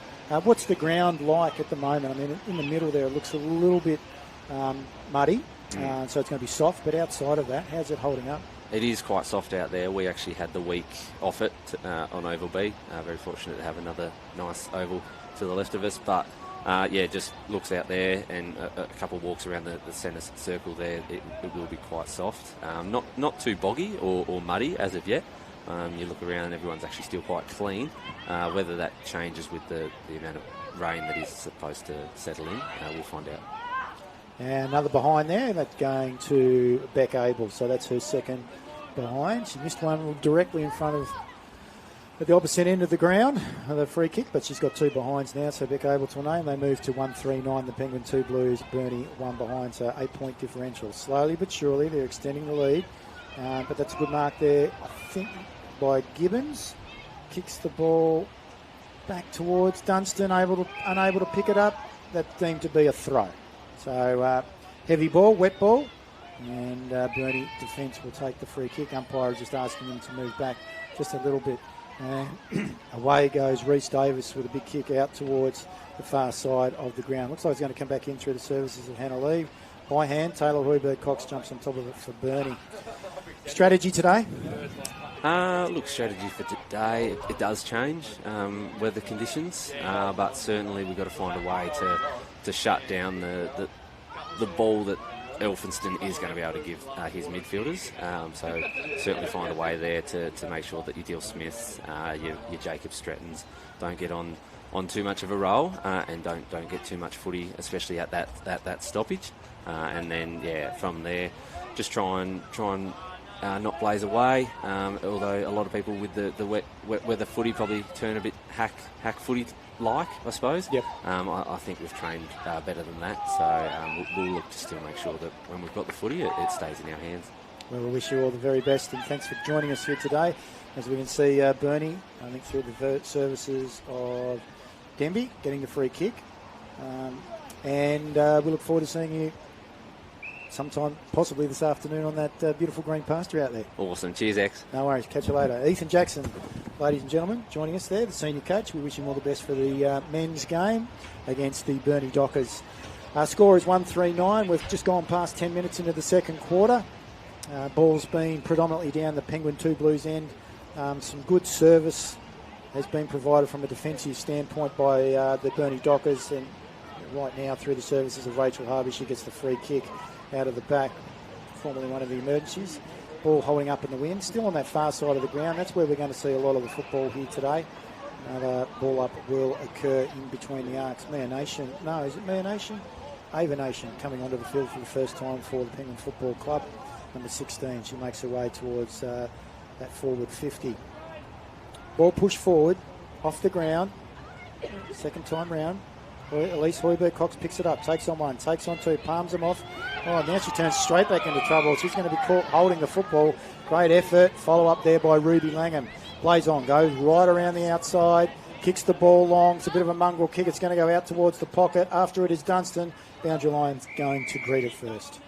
What's the ground like at the moment? In the middle there, it looks a little bit muddy, so it's going to be soft. But outside of that, how's it holding up? It is quite soft out there. We actually had the week off it on Oval B. Very fortunate to have another nice oval to the left of us. But just looks out there, and a couple of walks around the centre circle there, it will be quite soft. Not too boggy or muddy as of yet. You look around, everyone's actually still quite clean. Whether that changes with the amount of rain that is supposed to settle in, we'll find out. And another behind there, that's going to Beck Abel. So that's her second behind. She missed one directly in front of at the opposite end of the ground, the free kick, but she's got 2 behinds now, so Beck able to name. They move to 1-3-9, the Penguin 2 Blues, Burnie 1 behind, so 8-point differential. Slowly but surely, they're extending the lead, but that's a good mark there, I think, by Gibbons. Kicks the ball back towards Dunstan, unable to pick it up. That deemed to be a throw. So heavy ball, wet ball, and Burnie defence will take the free kick. Umpire is just asking them to move back just a little bit. And away goes Reece Davis with a big kick out towards the far side of the ground. Looks like he's going to come back in through the services of Hannah Lee. By hand, Taylor Hoiberg-Cox jumps on top of it for Burnie. Strategy today? Look, strategy for today, it does change, weather conditions, but certainly we've got to find a way to shut down the ball that Elphinston is going to be able to give his midfielders. So certainly find a way there to make sure that your Dill Smiths, your Jacob Strettons don't get on too much of a roll and don't get too much footy, especially at that stoppage. And then from there, just try and not blaze away. Although a lot of people with the wet weather footy probably turn a bit hack footy like, I suppose. Yep. I think we've trained better than that, so we'll look to still make sure that when we've got the footy, it stays in our hands. Well, we wish you all the very best, and thanks for joining us here today. As we can see, Burnie, I think through the services of Denby, getting the free kick. And we look forward to seeing you sometime, possibly this afternoon, on that beautiful green pasture out there. Awesome. Cheers, X. No worries. Catch you later. Ethan Jackson, ladies and gentlemen, joining us there, the senior coach. We wish him all the best for the men's game against the Burnie Dockers. Our score is 1-3-9. We've just gone past 10 minutes into the second quarter. Ball's been predominantly down the Penguin 2 Blues end. Some good service has been provided from a defensive standpoint by the Burnie Dockers, and right now through the services of Rachel Harvey, she gets the free kick out of the back, formerly one of the emergencies. Ball holding up in the wind, still on that far side of the ground. That's where we're going to see a lot of the football here today. Another ball up will occur in between the arcs. Mia Nation, no, is it Mia Nation? Ava Nation coming onto the field for the first time for the Penguin Football Club. Number 16, she makes her way towards that forward 50. Ball pushed forward, off the ground, second time round. Elise Hoiberg-Cox picks it up, takes on one, takes on two, palms them off. Oh, now she turns straight back into trouble. She's going to be caught holding the football. Great effort. Follow up there by Ruby Langham. Plays on, goes right around the outside, kicks the ball long. It's a bit of a mongrel kick. It's going to go out towards the pocket. After it is Dunstan. Boundary Lions going to greet it first.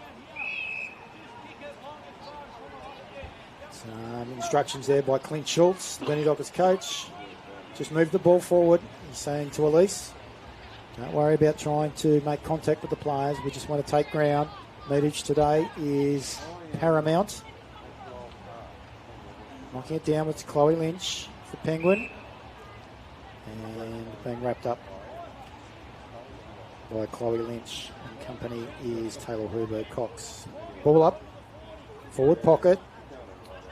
Some instructions there by Clint Schultz, the Burnie Dockers coach. Just move the ball forward. He's saying to Elise, don't worry about trying to make contact with the players. We just want to take ground. Metage today is paramount. Knocking it down with Chloe Lynch for Penguin. And being wrapped up by Chloe Lynch. And company is Taylor Hoiberg-Cox. Ball up. Forward pocket.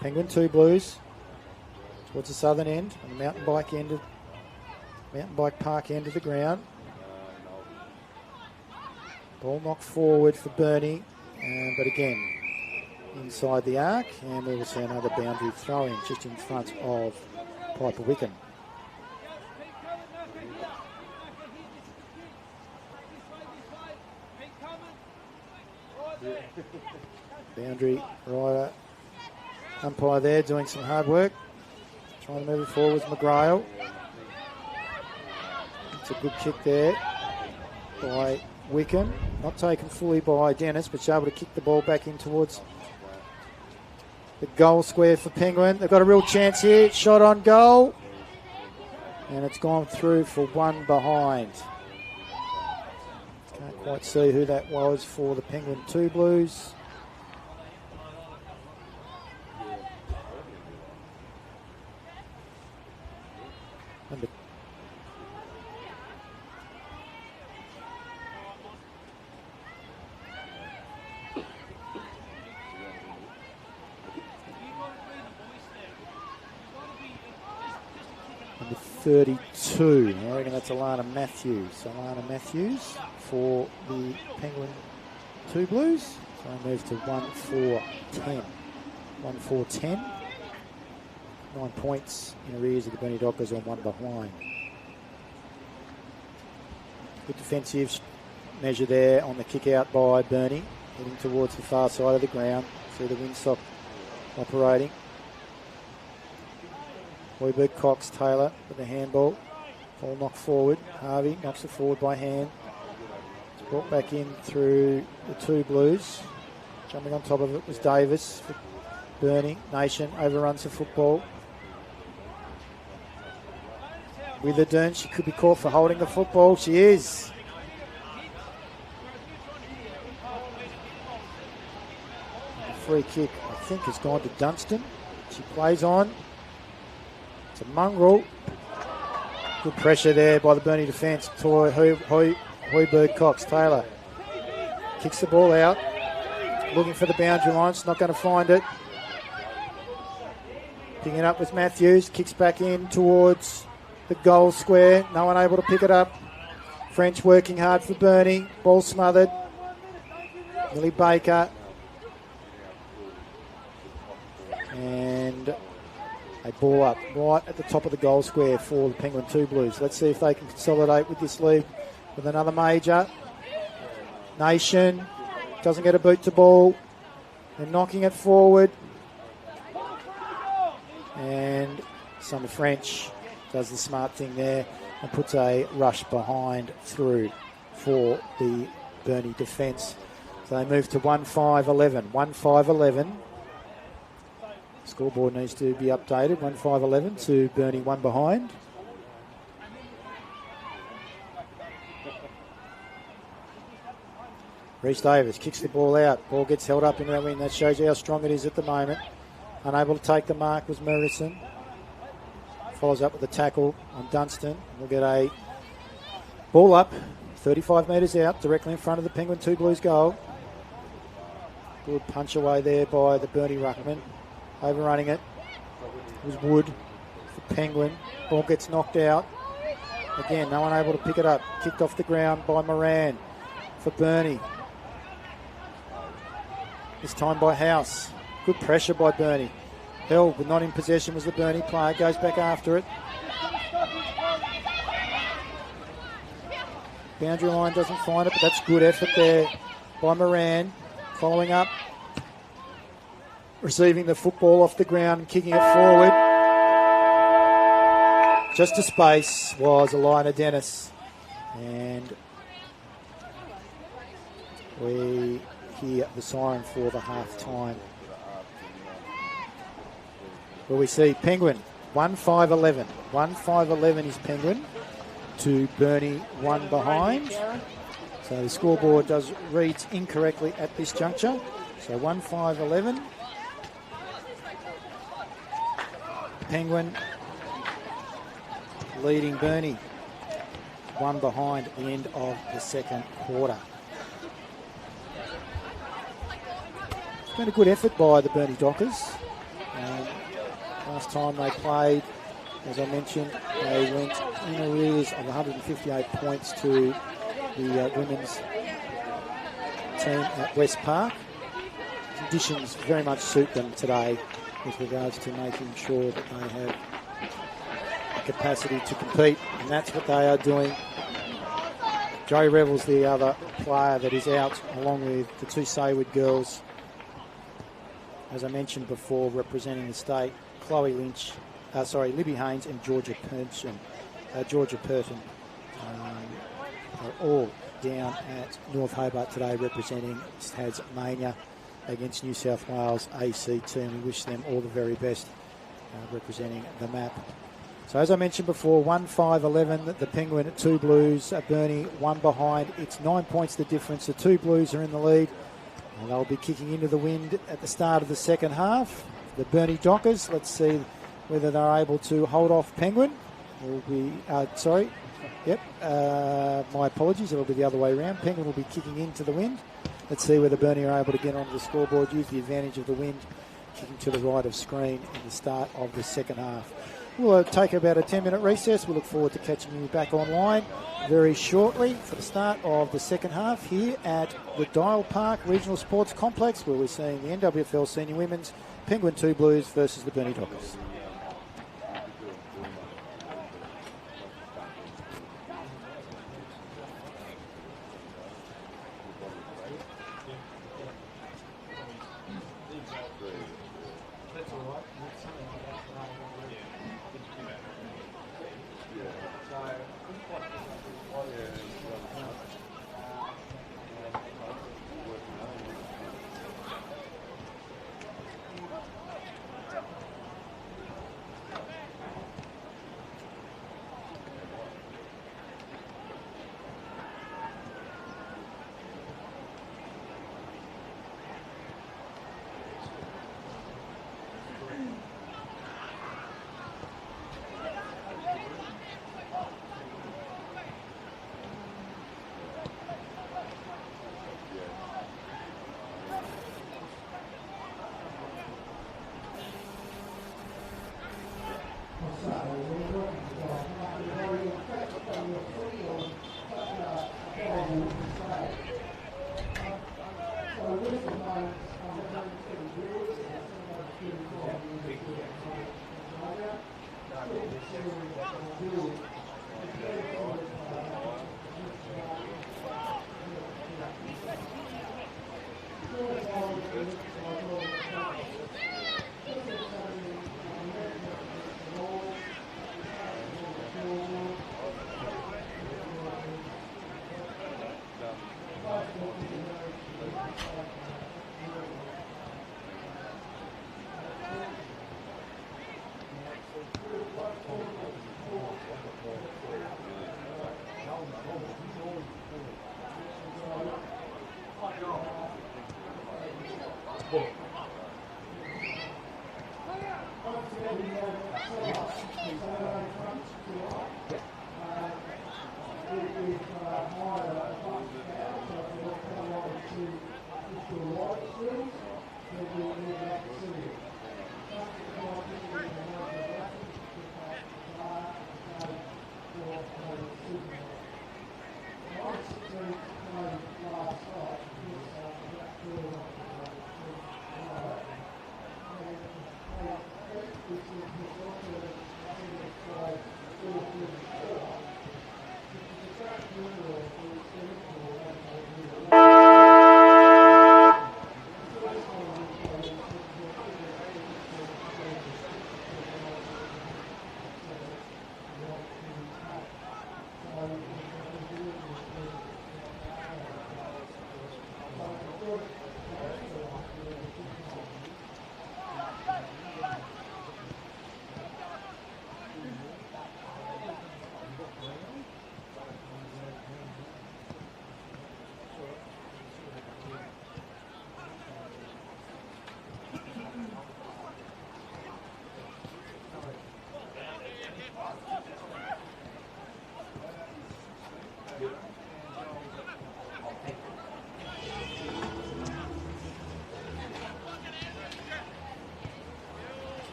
Penguin 2 Blues. Towards the southern end. On the mountain bike park end of the ground. Ball knocked forward for Burnie, but again, inside the arc, and we will see another boundary throw-in just in front of Piper Wickham. Boundary rider, umpire there doing some hard work, trying to move it forward with McGrail. It's a good kick there by Wickham, not taken fully by Dennis, but she's able to kick the ball back in towards the goal square for Penguin. They've got a real chance here. Shot on goal. And it's gone through for one behind. Can't quite see who that was for the Penguin 2 Blues. Number 32, I reckon that's Alana Matthews. Alana Matthews for the Penguin 2 Blues. So I move to 1-4-10. 1-4-10. 9 points in arrears of the Burnie Dockers on 1 behind. Good defensive measure there on the kick out by Burnie, heading towards the far side of the ground. See the windsock operating. Hoiberg, Cox, Taylor with the handball. Ball knocked forward. Harvey knocks it forward by hand. It's brought back in through the 2 Blues. Jumping on top of it was Davis for Burnie. Nation overruns the football. Witherdon, she could be caught for holding the football. She is. The free kick, I think, has gone to Dunstan. She plays on. It's a mongrel. Good pressure there by the Burnie defence. Hoiberg, Cox, Taylor kicks the ball out. Looking for the boundary line. She's not going to find it. Picking it up with Matthews. Kicks back in towards the goal square. No one able to pick it up. French working hard for Burnie. Ball smothered. Millie Baker. And a ball up right at the top of the goal square for the Penguin 2 Blues. Let's see if they can consolidate with this lead with another major. Nation doesn't get a boot to ball. They're knocking it forward. And Summer French does the smart thing there and puts a rush behind through for the Burnie defence. So they move to 1-5-11. 1-5-11. Scoreboard needs to be updated. 1-5-11 to Burnie 1 behind. Reece Davis kicks the ball out. Ball gets held up in the wing. That shows you how strong it is at the moment. Unable to take the mark was Morrison. Follows up with a tackle on Dunstan. We'll get a ball up, 35 metres out, directly in front of the Penguin 2 Blues goal. Good punch away there by the Burnie ruckman. Overrunning it was Wood for Penguin. Ball gets knocked out. Again, no one able to pick it up. Kicked off the ground by Moran for Burnie. This time by House. Good pressure by Burnie. Held but not in possession was the Burnie player. Goes back after it. Boundary line doesn't find it, but that's good effort there by Moran. Following up. Receiving the football off the ground and kicking it forward. Just to space was Alina Dennis. And we hear the siren for the half-time. Where we see Penguin 1-5-11. 1-5-11 is Penguin to Burnie 1 behind. So the scoreboard does read incorrectly at this juncture. So 1-5-11. Penguin leading Burnie 1 behind at the end of the second quarter. It's been a good effort by the Burnie Dockers. Last time they played, as I mentioned, they went in arrears of 158 points to the women's team at West Park. Conditions very much suit them today with regards to making sure that they have the capacity to compete, and that's what they are doing. Joey Revels, the other player that is out, along with the 2 Saywood girls, as I mentioned before, representing the state. Chloe Lynch, Libby Haynes and Georgia Purton are all down at North Hobart today representing Tasmania against New South Wales ACT, and we wish them all the very best representing the map. So as I mentioned before, 1-5-11, the Penguin at 2 Blues, Burnie 1 behind. It's 9 points the difference. The 2 Blues are in the lead, and they'll be kicking into the wind at the start of the second half. The Burnie Dockers, let's see whether they're able to hold off Penguin. My apologies, it'll be the other way around. Penguin will be kicking into the wind. Let's see whether Burnie are able to get onto the scoreboard, use the advantage of the wind, kicking to the right of screen in the start of the second half. We'll take about a 10-minute recess. We look forward to catching you back online very shortly for the start of the second half here at the Dial Park Regional Sports Complex, where we're seeing the NWFL Senior Women's Penguin 2 Blues versus the Burnie Dockers.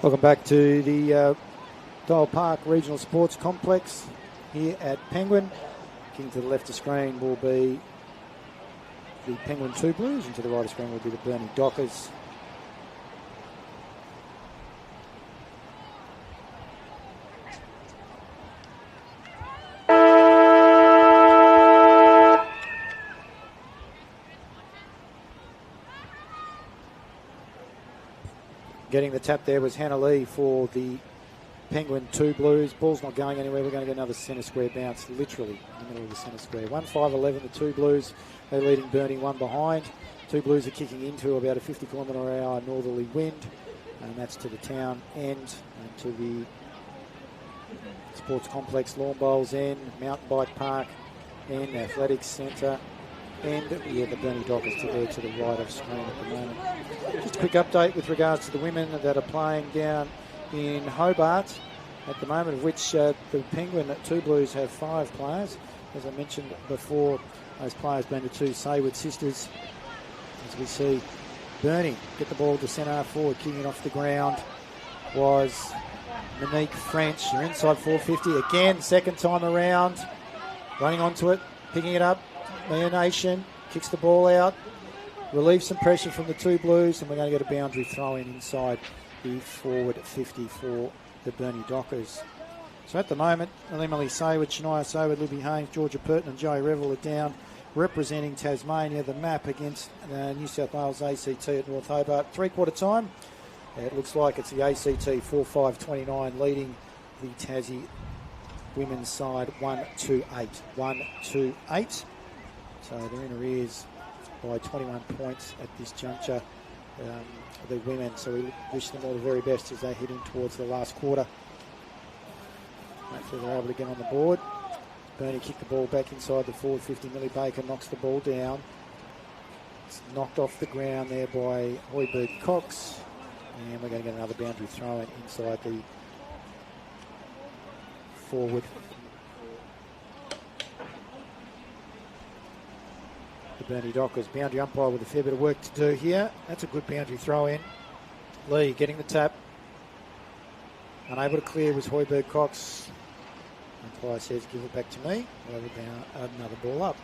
Welcome back to the Dial Park Regional Sports Complex here at Penguin. Looking to the left of screen will be the Penguin 2 Blues, and to the right of screen will be the Burnie Dockers. Getting the tap there was Hannah Lee for the Penguin 2 Blues. Ball's not going anywhere. We're going to get another centre square bounce, literally in the middle of the centre square. 1-5-11, the 2 Blues. They're leading Burnie, one behind. 2 Blues are kicking into about a 50 km/h northerly wind, and that's to the town end and to the Sports Complex, Lawn Bowls end, Mountain Bike Park end, Athletics Centre end. Yeah, the Burnie Dockers to there to the right of screen at the moment. Just a quick update with regards to the women that are playing down in Hobart at the moment, of which the Penguin 2 Blues have 5 players. As I mentioned before, those players being the 2 Saywood sisters. As we see Burnie get the ball to centre forward, kicking it off the ground was Monique French. You're inside 450 again, second time around, running onto it, picking it up. Mia Nation kicks the ball out, relieves some pressure from the 2 Blues, and we're going to get a boundary throw in inside the forward 50 for the Burnie Dockers. So at the moment, Emily Saywood, Shania Saywood, Libby Haynes, Georgia Purton and Joey Revel are down representing Tasmania. The map against New South Wales ACT at North Hobart. 3/4 time. It looks like it's the ACT 4-5-29 leading the Tassie women's side 1-2-8. 1-2-8. So they're in arrears by 21 points at this juncture, the women. So we wish them all the very best as they're heading towards the last quarter. Hopefully they're able to get on the board. Burnie kicked the ball back inside the forward 50. Millie Baker knocks the ball down. It's knocked off the ground there by Hoiberg Cox. And we're going to get another boundary throw in inside the forward. The Burnie Dockers. Boundary umpire with a fair bit of work to do here. That's a good boundary throw in. Lee getting the tap. Unable to clear was Hoiberg Cox. Umpire says, give it back to me. We'll have another ball up.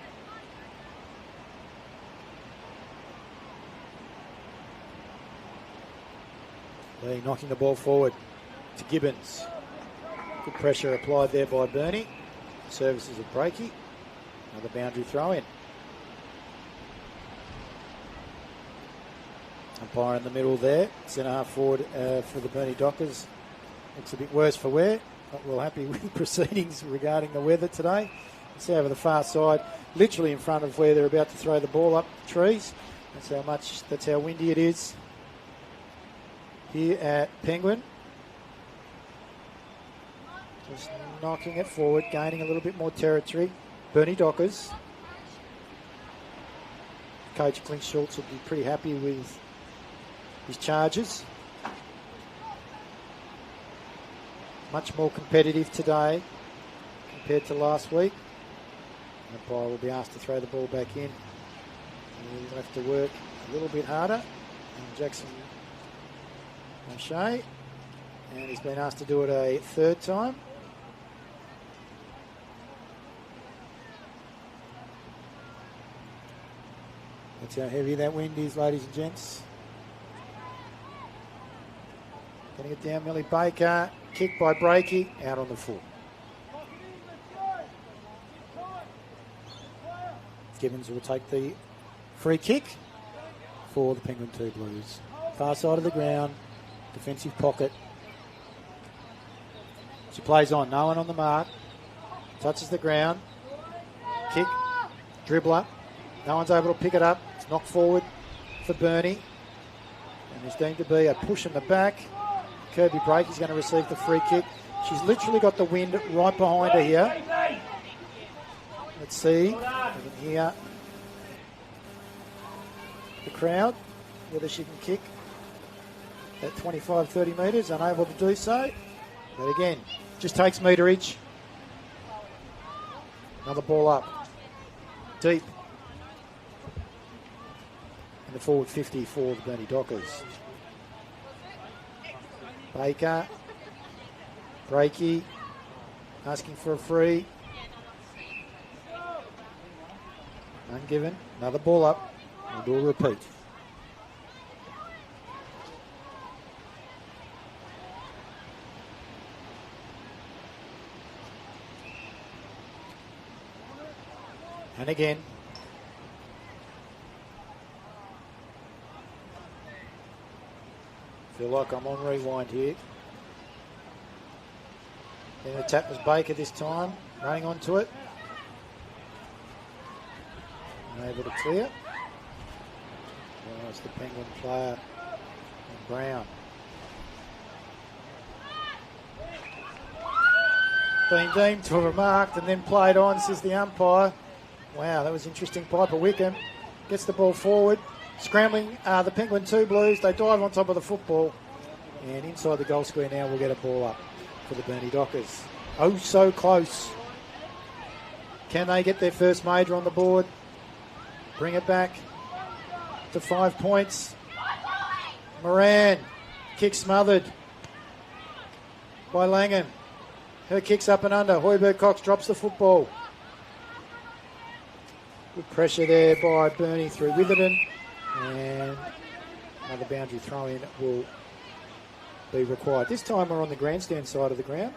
Lee knocking the ball forward to Gibbons. Good pressure applied there by Burnie. Services of Breakey. Another boundary throw in. Umpire in the middle there. Centre half forward for the Burnie Dockers. Looks a bit worse for wear. Not well happy with proceedings regarding the weather today. See over the far side, literally in front of where they're about to throw the ball up the trees. That's how windy it is here at Penguin. Just knocking it forward, gaining a little bit more territory. Burnie Dockers. Coach Clint Schultz will be pretty happy with his charges. Much more competitive today compared to last week. Umpire will be asked to throw the ball back in. He'll have to work a little bit harder. And Jackson O'Shea. And he's been asked to do it a third time. That's how heavy that wind is, ladies and gents. Getting it down, Millie Baker. Kick by Breakey, out on the full. Gibbons will take the free kick for the Penguin 2 Blues. Far side of the ground, defensive pocket. She plays on, no one on the mark. Touches the ground. Kick, dribbler. No one's able to pick it up. It's knocked forward for Burnie. And there's deemed to be a push in the back. Kirby Breakey's going to receive the free kick. She's literally got the wind right behind her here. Let's see. We can hear the crowd, whether she can kick at 25-30 metres. Unable to do so. But again, just takes meterage. Another ball up. Deep. And the forward 50 for the Burnie Dockers. Baker, Breakey, asking for a free. Ungiven, another ball up. We'll do a repeat. And again. feel like I'm on rewind here. Then the tap was Baker this time, running onto it. Unable to clear. Well, it's the Penguin player, Brown. Been deemed to have remarked and then played on, says the umpire. Wow, that was interesting. Piper Wickham gets the ball forward. Scrambling the Penguin 2 Blues. They dive on top of the football. And inside the goal square now we'll get a ball up for the Burnie Dockers. Oh, so close. Can they get their first major on the board? Bring it back to 5 points. Moran, kick smothered by Langham. Her kick's up and under. Hoiberg-Cox drops the football. Good pressure there by Burnie through Witherden. And another boundary throw in will be required. This time we're on the grandstand side of the ground.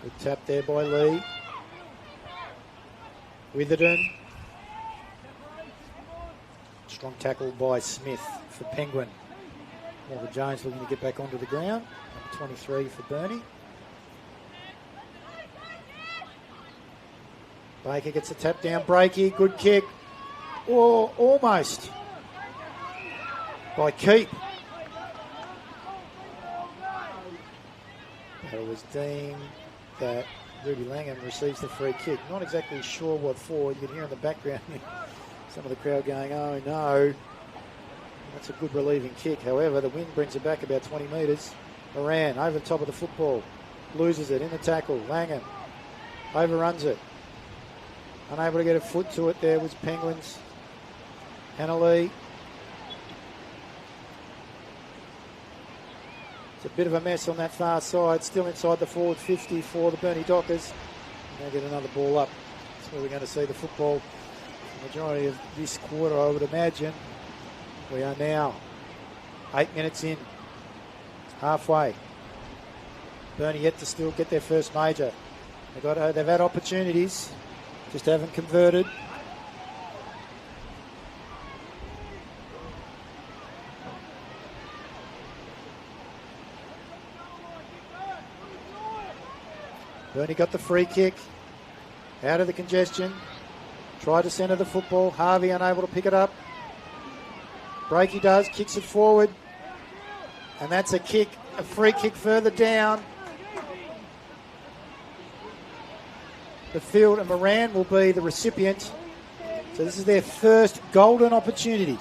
Good tap there by Lee. Witherden. Strong tackle by Smith for Penguin. Morgan Jones looking to get back onto the ground. Number 23 for Burnie. Baker gets a tap down. Breaky, good kick. Oh, almost. By Keep. But it was deemed that Ruby Langham receives the free kick. Not exactly sure what for. You can hear in the background some of the crowd going, oh no. That's a good relieving kick. However, the wind brings it back about 20 metres. Moran over the top of the football. Loses it in the tackle. Langham overruns it. Unable to get a foot to it there was Penguins. Hannah Lee. It's a bit of a mess on that far side. Still inside the forward 50 for the Burnie Dockers. Now get another ball up. That's where we're going to see the football. The majority of this quarter, I would imagine. We are now 8 minutes in. Halfway. Burnie yet to still get their first major. They've had opportunities. Just haven't converted. Burnie got the free kick. Out of the congestion. Tried to centre the football. Harvey unable to pick it up. Breaky does. Kicks it forward. And that's a kick. A free kick further down. The field, and Moran will be the recipient. So this is their first golden opportunity.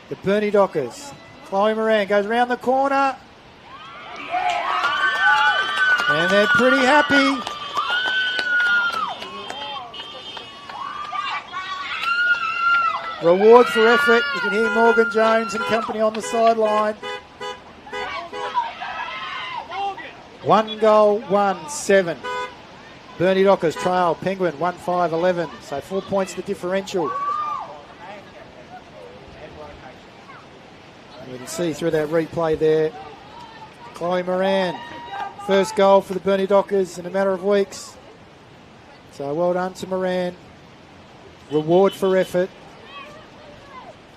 The Burnie Dockers. Chloe Moran goes around the corner. And they're pretty happy. Reward for effort. You can hear Morgan Jones and company on the sideline. 1 goal, 1-7. Burnie Dockers trail Penguin 1-5-11. So 4 points the differential. And you can see through that replay there. Chloe Moran. First goal for the Burnie Dockers in a matter of weeks. So well done to Moran. Reward for effort.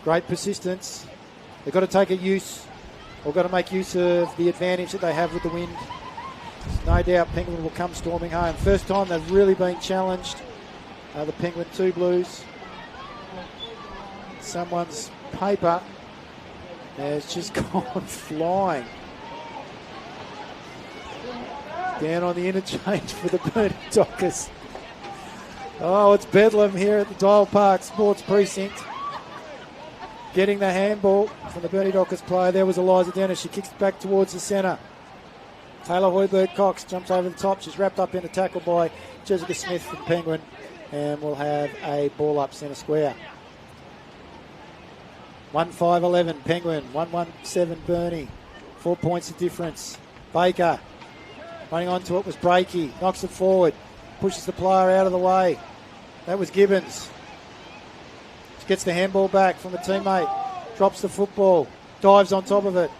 Great persistence. They've got to take make use of the advantage that they have with the wind. No doubt Penguin will come storming home. First time they've really been challenged. The Penguin 2 Blues. Someone's paper has just gone flying. Down on the interchange for the Burnie Dockers. Oh, it's bedlam here at the Dial Park Sports Precinct. Getting the handball from the Burnie Dockers player. There was Eliza Dennis. She kicks it back towards the centre. Taylor Hoiberg-Cox jumps over the top. She's wrapped up in a tackle by Jessica Smith from Penguin. And we'll have a ball up centre square. 1-5-11 Penguin. 1-1-7 Burnie. 4 points of difference. Baker. Running onto it was Breaky. Knocks it forward. Pushes the player out of the way. That was Gibbons. She gets the handball back from a teammate. Drops the football. Dives on top of it.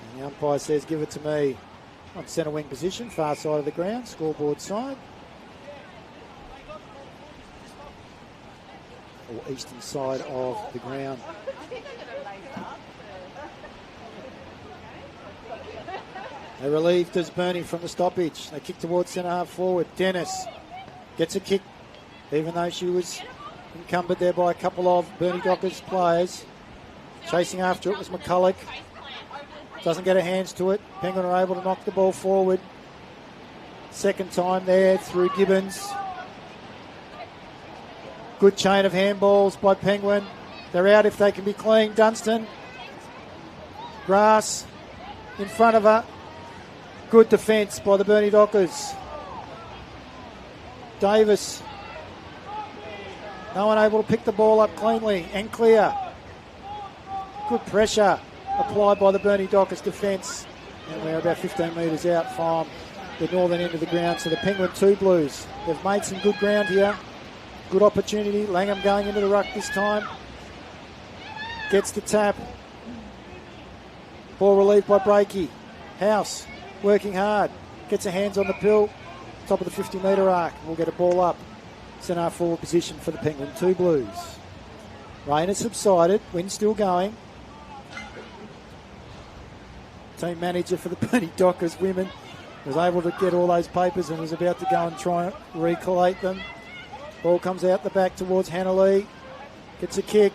And the umpire says, give it to me. on centre wing position, far side of the ground, scoreboard side. Or eastern side of the ground. They relieved as Burnie from the stoppage. They kick towards centre half forward. Dennis gets a kick, even though she was encumbered there by a couple of Burnie Dockers players. Chasing after it was McCulloch. Doesn't get her hands to it. Penguin are able to knock the ball forward. Second time there through Gibbons. Good chain of handballs by Penguin. They're out if they can be clean. Dunstan. Grass in front of her. Good defence by the Burnie Dockers. Davis. No one able to pick the ball up cleanly and clear. Good pressure applied by the Burnie Dockers defence. And we're about 15 metres out from the northern end of the ground. So the Penguin 2 Blues. They've made some good ground here. Good opportunity. Langham going into the ruck this time. Gets the tap. Ball relieved by Breakey. House working hard. Gets her hands on the pill. Top of the 50-metre arc. We'll get a ball up. Centre forward position for the Penguin 2 Blues. Rain has subsided. Wind still going. Team manager for the Burnie Dockers women was able to get all those papers and was about to go and try and recollate them. Ball comes out the back towards Hannah Lee. Gets a kick.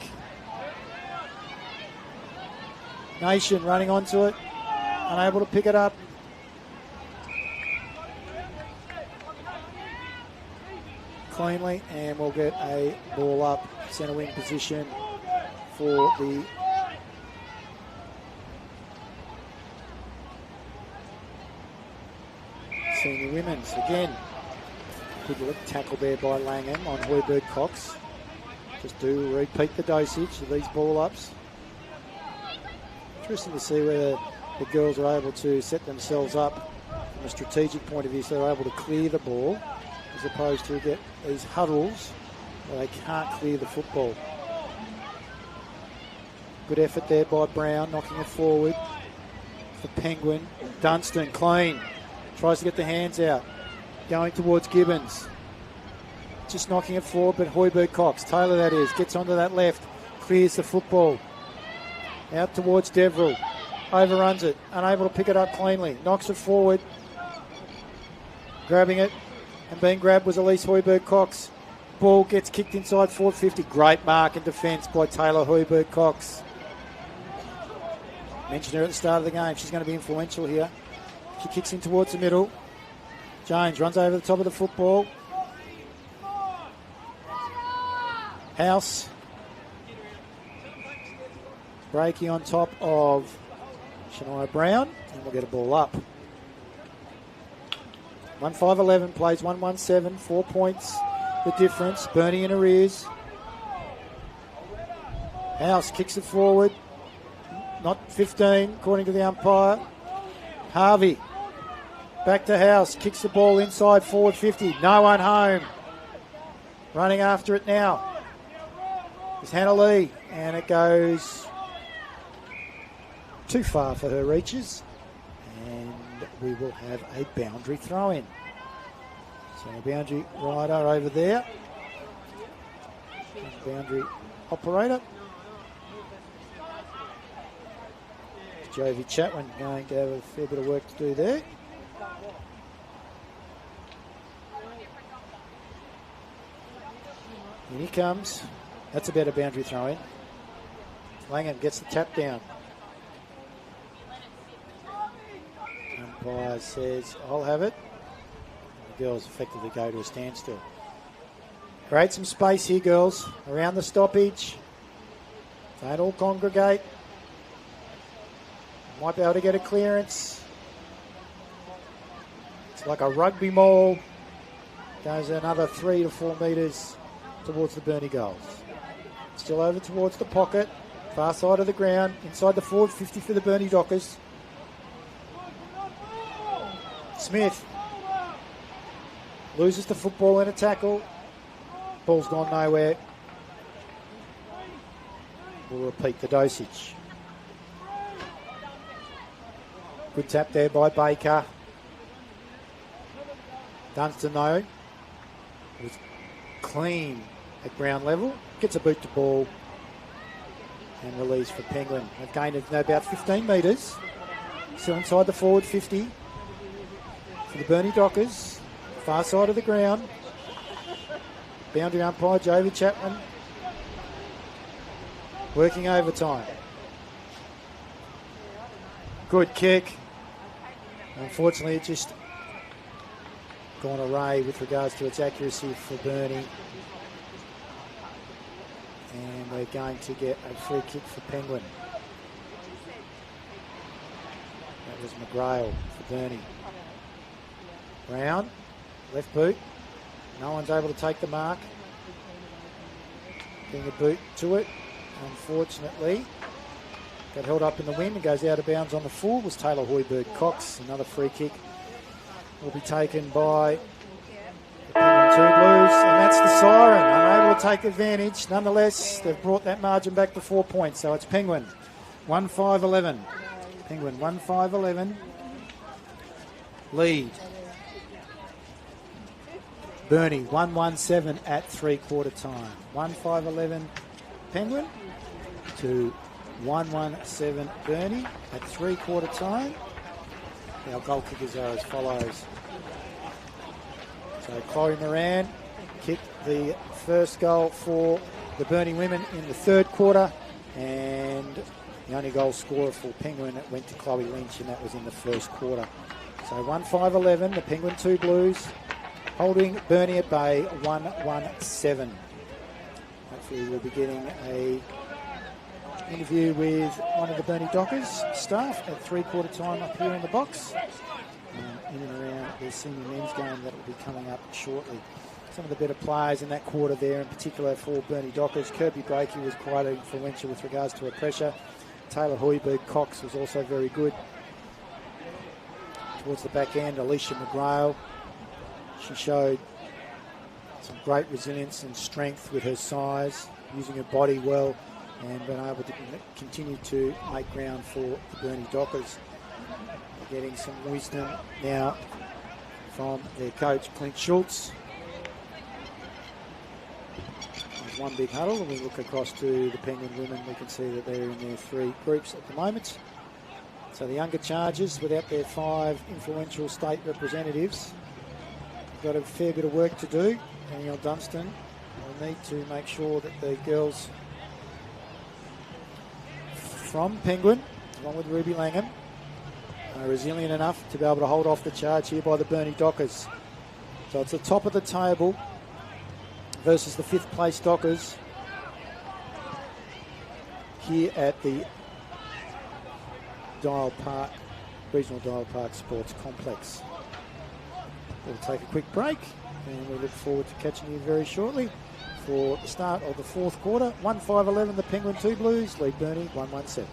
Nation running onto it. Unable to pick it up. Cleanly, and we'll get a ball up centre wing position for the senior women's. Again, good look, tackle there by Langham on Hoiberg Cox. Just do repeat the dosage of these ball ups. Interesting to see whether the girls are able to set themselves up from a strategic point of view so they're able to clear the ball as opposed to get these huddles where they can't clear the football. Good effort there by Brown, knocking it forward for Penguin. Dunstan, clean. Tries to get the hands out. Going towards Gibbons. Just knocking it forward, but Hoiberg Cox, Taylor that is, gets onto that left. Clears the football. Out towards Deverill. Overruns it. Unable to pick it up cleanly. Knocks it forward. Grabbing it. And being grabbed was Elise Hoiberg Cox. Ball gets kicked inside forward 50. Great mark and defence by Taylor Hoiberg Cox. Mentioned her at the start of the game. She's going to be influential here. She kicks in towards the middle. Jones runs over the top of the football. House. Breaking on top of Shania Brown. And we'll get a ball up. 1-5-11 plays 1-1-7. 4 points the difference. Burnie in arrears. House kicks it forward. Not 15 according to the umpire. Harvey. Back to House. Kicks the ball inside forward 50. No one home. Running after it now. It's Hannah Lee. And it goes too far for her reaches. And we will have a boundary throw in. So a boundary rider over there. Boundary operator. Jovi Chatwin going to have a fair bit of work to do there. And he comes. That's a better boundary throw in. Langham gets the tap down. Umpire says, I'll have it. The girls effectively go to a standstill. Create some space here, girls, around the stoppage. Don't all congregate. Might be able to get a clearance. It's like a rugby maul. Goes another 3 to 4 metres towards the Burnie goals. Still over towards the pocket. Far side of the ground. Inside the forward 50 for the Burnie Dockers. Smith loses the football in a tackle. Ball's gone nowhere. We'll repeat the dosage. Good tap there by Baker. Dunstan, though, was clean at ground level. Gets a boot to ball and release for Penguin. They've gained about 15 metres. Still inside the forward 50 for the Burnie Dockers. Far side of the ground. Boundary umpire Jovi Chapman working overtime. Good kick. Unfortunately, it just gone awry with regards to its accuracy for Burnie. And we're going to get a free kick for Penguin. That was McGrail for Burnie. Brown, left boot. No one's able to take the mark. Getting a boot to it. Unfortunately, got held up in the wind and goes out of bounds on the full. Was Taylor Hoiberg-Cox. Another free kick will be taken by the Penguin 2 Blues, and that's the siren. Unable to take advantage. Nonetheless, they've brought that margin back to 4 points. So it's Penguin 1-5-11. Penguin 1-5-11. Lead. Burnie 1-1-7 at 3/4 time. 1-5-11 Penguin to 1-1-7 Burnie at 3/4 time. Our goal kickers are as follows. So Chloe Moran kicked the first goal for the Burnie women in the 3rd quarter, and the only goal scorer for Penguin went to Chloe Lynch, and that was in the 1st quarter. So 1-5-11, the Penguin 2 Blues holding Burnie at bay 1-1-7. Hopefully we'll be getting a interview with one of the Burnie Dockers staff at 3/4 time up here in the box. In and around the senior men's game that will be coming up shortly. Some of the better players in that quarter there, in particular for Burnie Dockers. Kirby Brakey was quite influential with regards to her pressure. Taylor Hoiberg-Cox was also very good. Towards the back end, Alicia McGrail. She showed some great resilience and strength with her size, using her body well, and been able to continue to make ground for the Burnie Dockers. Getting some wisdom now from their coach, Clint Schultz. There's one big huddle, and we look across to the Penguin women. We can see that they're in their 3 groups at the moment. So the younger Chargers, without their 5 influential state representatives, got a fair bit of work to do. Danielle Dunstan will need to make sure that the girls from Penguin, along with Ruby Langham, are resilient enough to be able to hold off the charge here by the Burnie Dockers. So it's the top of the table versus the 5th place Dockers here at the Dial Park, Regional Dial Park Sports Complex. We'll take a quick break, and we look forward to catching you very shortly for the start of the 4th quarter. 1-5-11, the Penguin 2 Blues lead Burnie 1-1-7.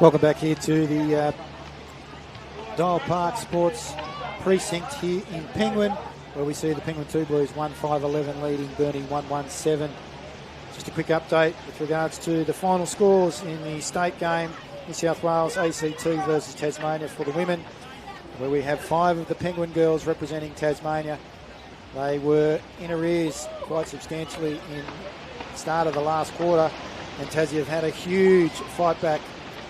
Welcome back here to the Dial Park Sports Precinct here in Penguin, where we see the Penguin 2 Blues 1-5-11 leading Burnie 1-1-7. Just a quick update with regards to the final scores in the state game, New South Wales ACT versus Tasmania for the women, where we have 5 of the Penguin girls representing Tasmania. They were in arrears quite substantially in the start of the last quarter, and Tassie have had a huge fight back.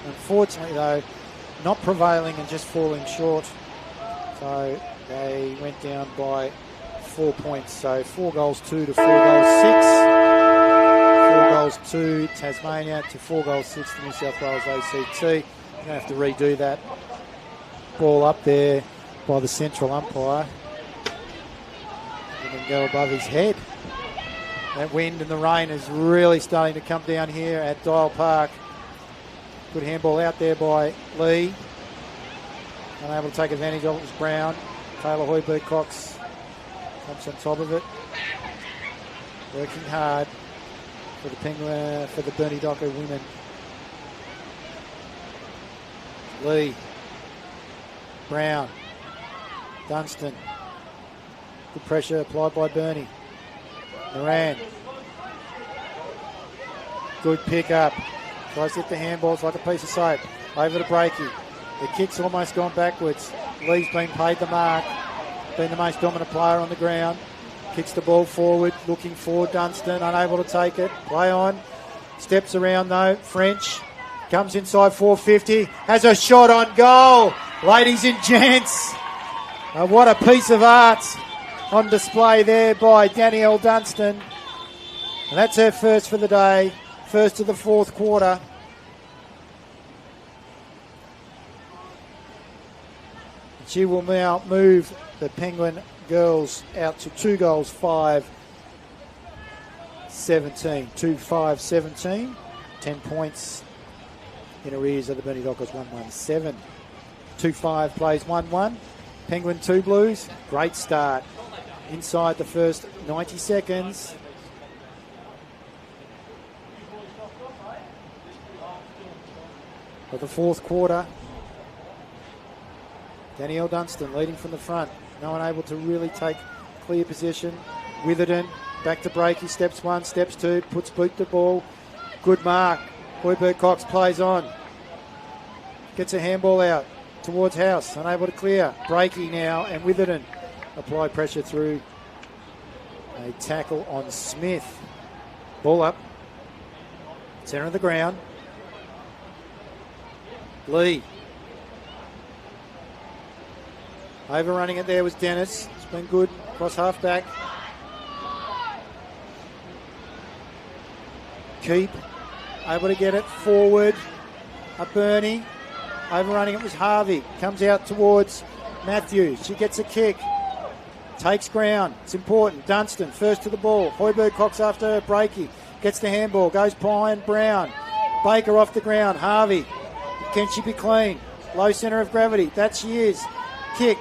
Unfortunately, though, not prevailing and just falling short. So they went down by 4 points. So 4 goals 2 to 4 goals 6. 4 goals 2 Tasmania to 4 goals 6 to New South Wales ACT. You're going to have to redo that. Ball up there by the central umpire. And then go above his head. That wind and the rain is really starting to come down here at Dial Park. Good handball out there by Lee. Unable to take advantage of it was Brown. Taylor Hoiberg-Cox comes on top of it. Working hard for the Penguin, for the Burnie Docker women. Lee. Brown. Dunstan. Good pressure applied by Burnie. Moran. Good pick up. Tries to hit the handballs like a piece of soap. Over to Breaky. The kick's almost gone backwards. Lee's been paid the mark. Been the most dominant player on the ground. Kicks the ball forward. Looking for Dunstan. Unable to take it. Play on. Steps around though. French. Comes inside 450. Has a shot on goal. Ladies and gents. What a piece of art on display there by Danielle Dunstan. And that's her first for the day. First of the fourth quarter. She will now move the Penguin girls out to 2 goals 5-17. 2-5-17. 10 points in arrears of the Burnie Dockers 1-1-7. 2-5 plays 1-1. Penguin 2 Blues. Great start. Inside the first 90 seconds. Of the fourth quarter. Danielle Dunstan leading from the front. No one able to really take clear position. Witherden back to Breaky. Steps 1, steps 2. Puts boot to ball. Good mark. Hoiberg-Cox plays on. Gets a handball out towards House. Unable to clear. Breaky now and Witherden apply pressure through. A tackle on Smith. Ball up. Centre of the ground. Lee. Overrunning it there was Dennis. It's been good. Cross half back. Keep. Able to get it forward. A Burnie. Overrunning it was Harvey. Comes out towards Matthews. She gets a kick. Takes ground. It's important. Dunstan first to the ball. Hoiberg-Cox after Breaky. Gets the handball. Goes behind Brown. Baker off the ground. Harvey. Can she be clean? Low centre of gravity. That she is. Kick.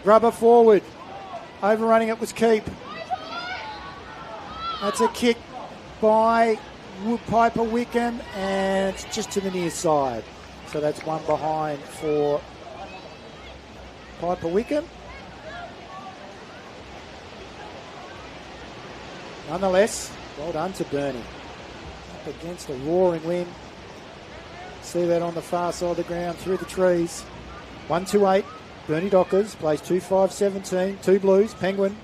Rubber forward. Overrunning it was Keep. That's a kick by Piper Wickham and it's just to the near side. So that's one behind for Piper Wickham. Nonetheless, well done to Burnie. Up against a roaring wind. See that on the far side of the ground through the trees. 1-8. Burnie Dockers plays 2-5-17. 2 Blues. Penguin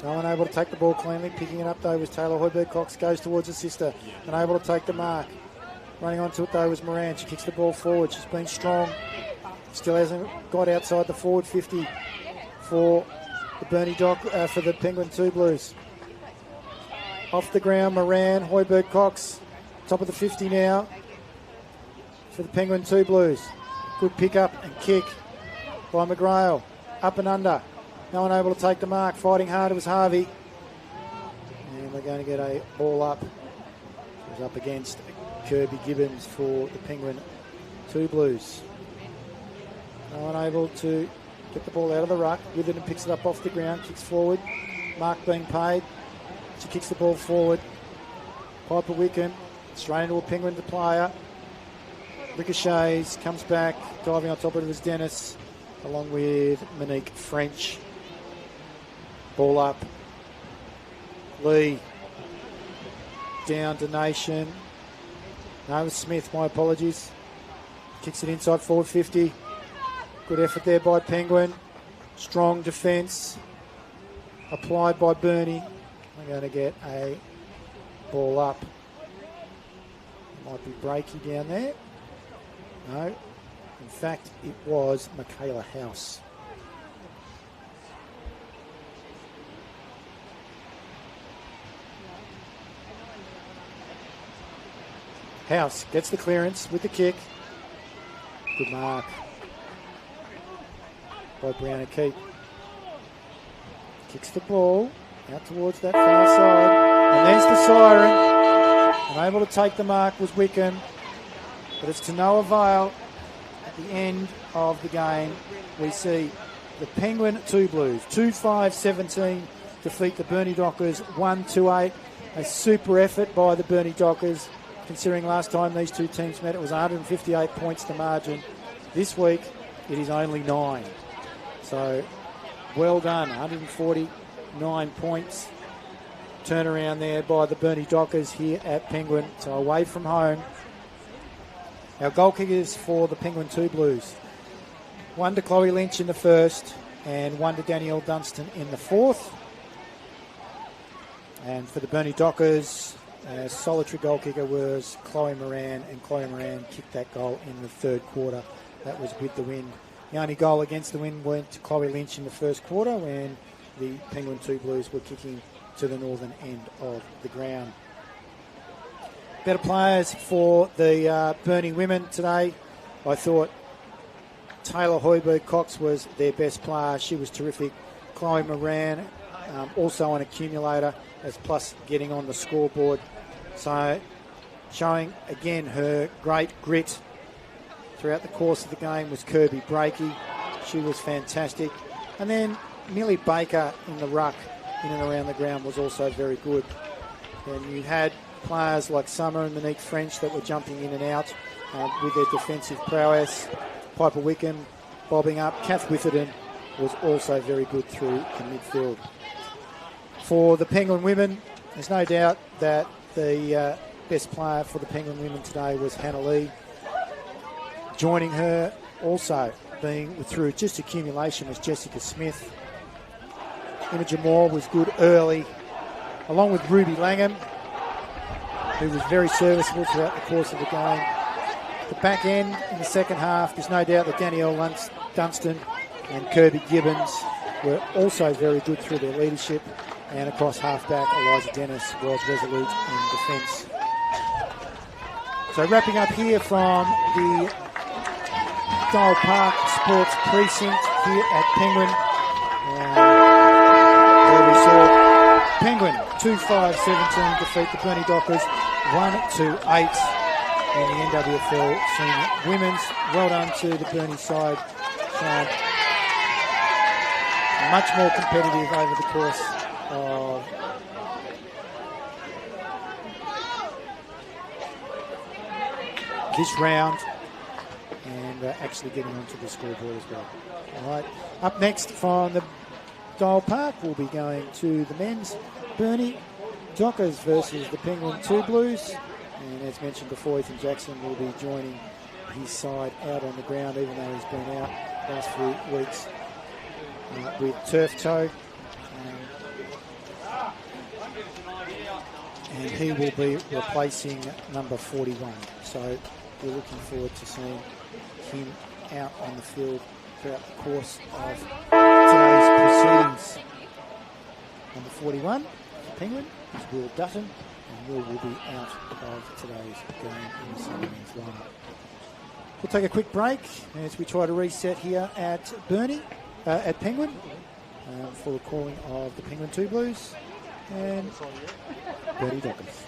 Unable to take the ball cleanly. Picking it up though was Taylor Hoiberg-Cox. Goes towards her sister. Unable to take the mark. Running onto it though was Moran. She kicks the ball forward. She's been strong. Still hasn't got outside the forward 50 for the for the Penguin 2 Blues. Off the ground, Moran, Hoiberg-Cox. Top of the 50 now for the Penguin 2 Blues. Good pick up and kick by McGrail. Up and under. No one able to take the mark. Fighting hard, it was Harvey. And we're going to get a ball up. It was up against Kirby Gibbons for the Penguin 2 Blues. No one able to get the ball out of the ruck. Witherden picks it up off the ground, kicks forward. Mark being paid. She kicks the ball forward. Piper Wickham straight into a Penguin player. Ricochets, comes back, diving on top of it was Dennis, along with Monique French. Ball up. Lee. Down to Nation. No, it was Smith, my apologies. Kicks it inside forward 50. Good effort there by Penguin. Strong defence. Applied by Burnie. We're going to get a ball up. Might be breaky down there. No. In fact, it was Michaela House. House gets the clearance with the kick. Good mark by Brianna Keep. Kicks the ball out towards that far side. And there's the siren. Unable to take the mark was Wickham. But it's to no avail. At the end of the game, we see the Penguin 2 Blues 2-5-17 defeat the Burnie Dockers 1-8. A super effort by the Burnie Dockers. Considering last time these two teams met, it was 158 points to margin. This week, it is only 9. So, well done. 149 points. Turnaround there by the Burnie Dockers here at Penguin. So, away from home. Our goal kickers for the Penguin 2 Blues. One to Chloe Lynch in the first, and one to Danielle Dunstan in the fourth. And for the Burnie Dockers, solitary goal kicker was Chloe Moran, and Chloe Moran kicked that goal in the third quarter. That was with the wind. The only goal against the wind went to Chloe Lynch in the first quarter when the Penguin 2 Blues were kicking to the northern end of the ground. Better players for the Burnie women today. I thought Taylor Hoiberg-Cox was their best player. She was terrific. Chloe Moran, also an accumulator, as plus getting on the scoreboard. So showing again her great grit throughout the course of the game was Kirby Breakey. She was fantastic. And then Millie Baker in the ruck, in and around the ground, was also very good. And you had players like Summer and Monique French that were jumping in and out with their defensive prowess. Piper Wickham bobbing up. Kath Witherden was also very good through the midfield. For the Penguin women, there's no doubt that the best player for the Penguin women today was Hannah Lee. Joining her also being through just accumulation was Jessica Smith. Imogen Moore was good early, along with Ruby Langham, who was very serviceable throughout the course of the game. The back end in the second half, there's no doubt that Danielle Dunstan and Kirby Gibbons were also very good through their leadership. And across half-back, Eliza Dennis was resolute in defence. So wrapping up here from the Dial Park Sports Precinct here at Penguin. Where we saw Penguin 2-5-17 defeat the Burnie Dockers 1-8 in the NWFL Senior Women's. Well done to the Burnie side. Much more competitive over the course of this round, and actually getting onto the scoreboard as well. All right, up next from the Dial Park, we'll be going to the men's Burnie Dockers versus the Penguin 2 Blues, and as mentioned before, Ethan Jackson will be joining his side out on the ground, even though he's been out the last few weeks with turf toe. And he will be replacing number 41. So we're looking forward to seeing him out on the field throughout the course of today's proceedings. Number 41, the Penguin, is Will Dutton, and Will be out of today's game in the Sunday men's lineup. We'll take a quick break as we try to reset here at Burnie, at Penguin, for the calling of the Penguin 2 Blues and Burnie Dockers.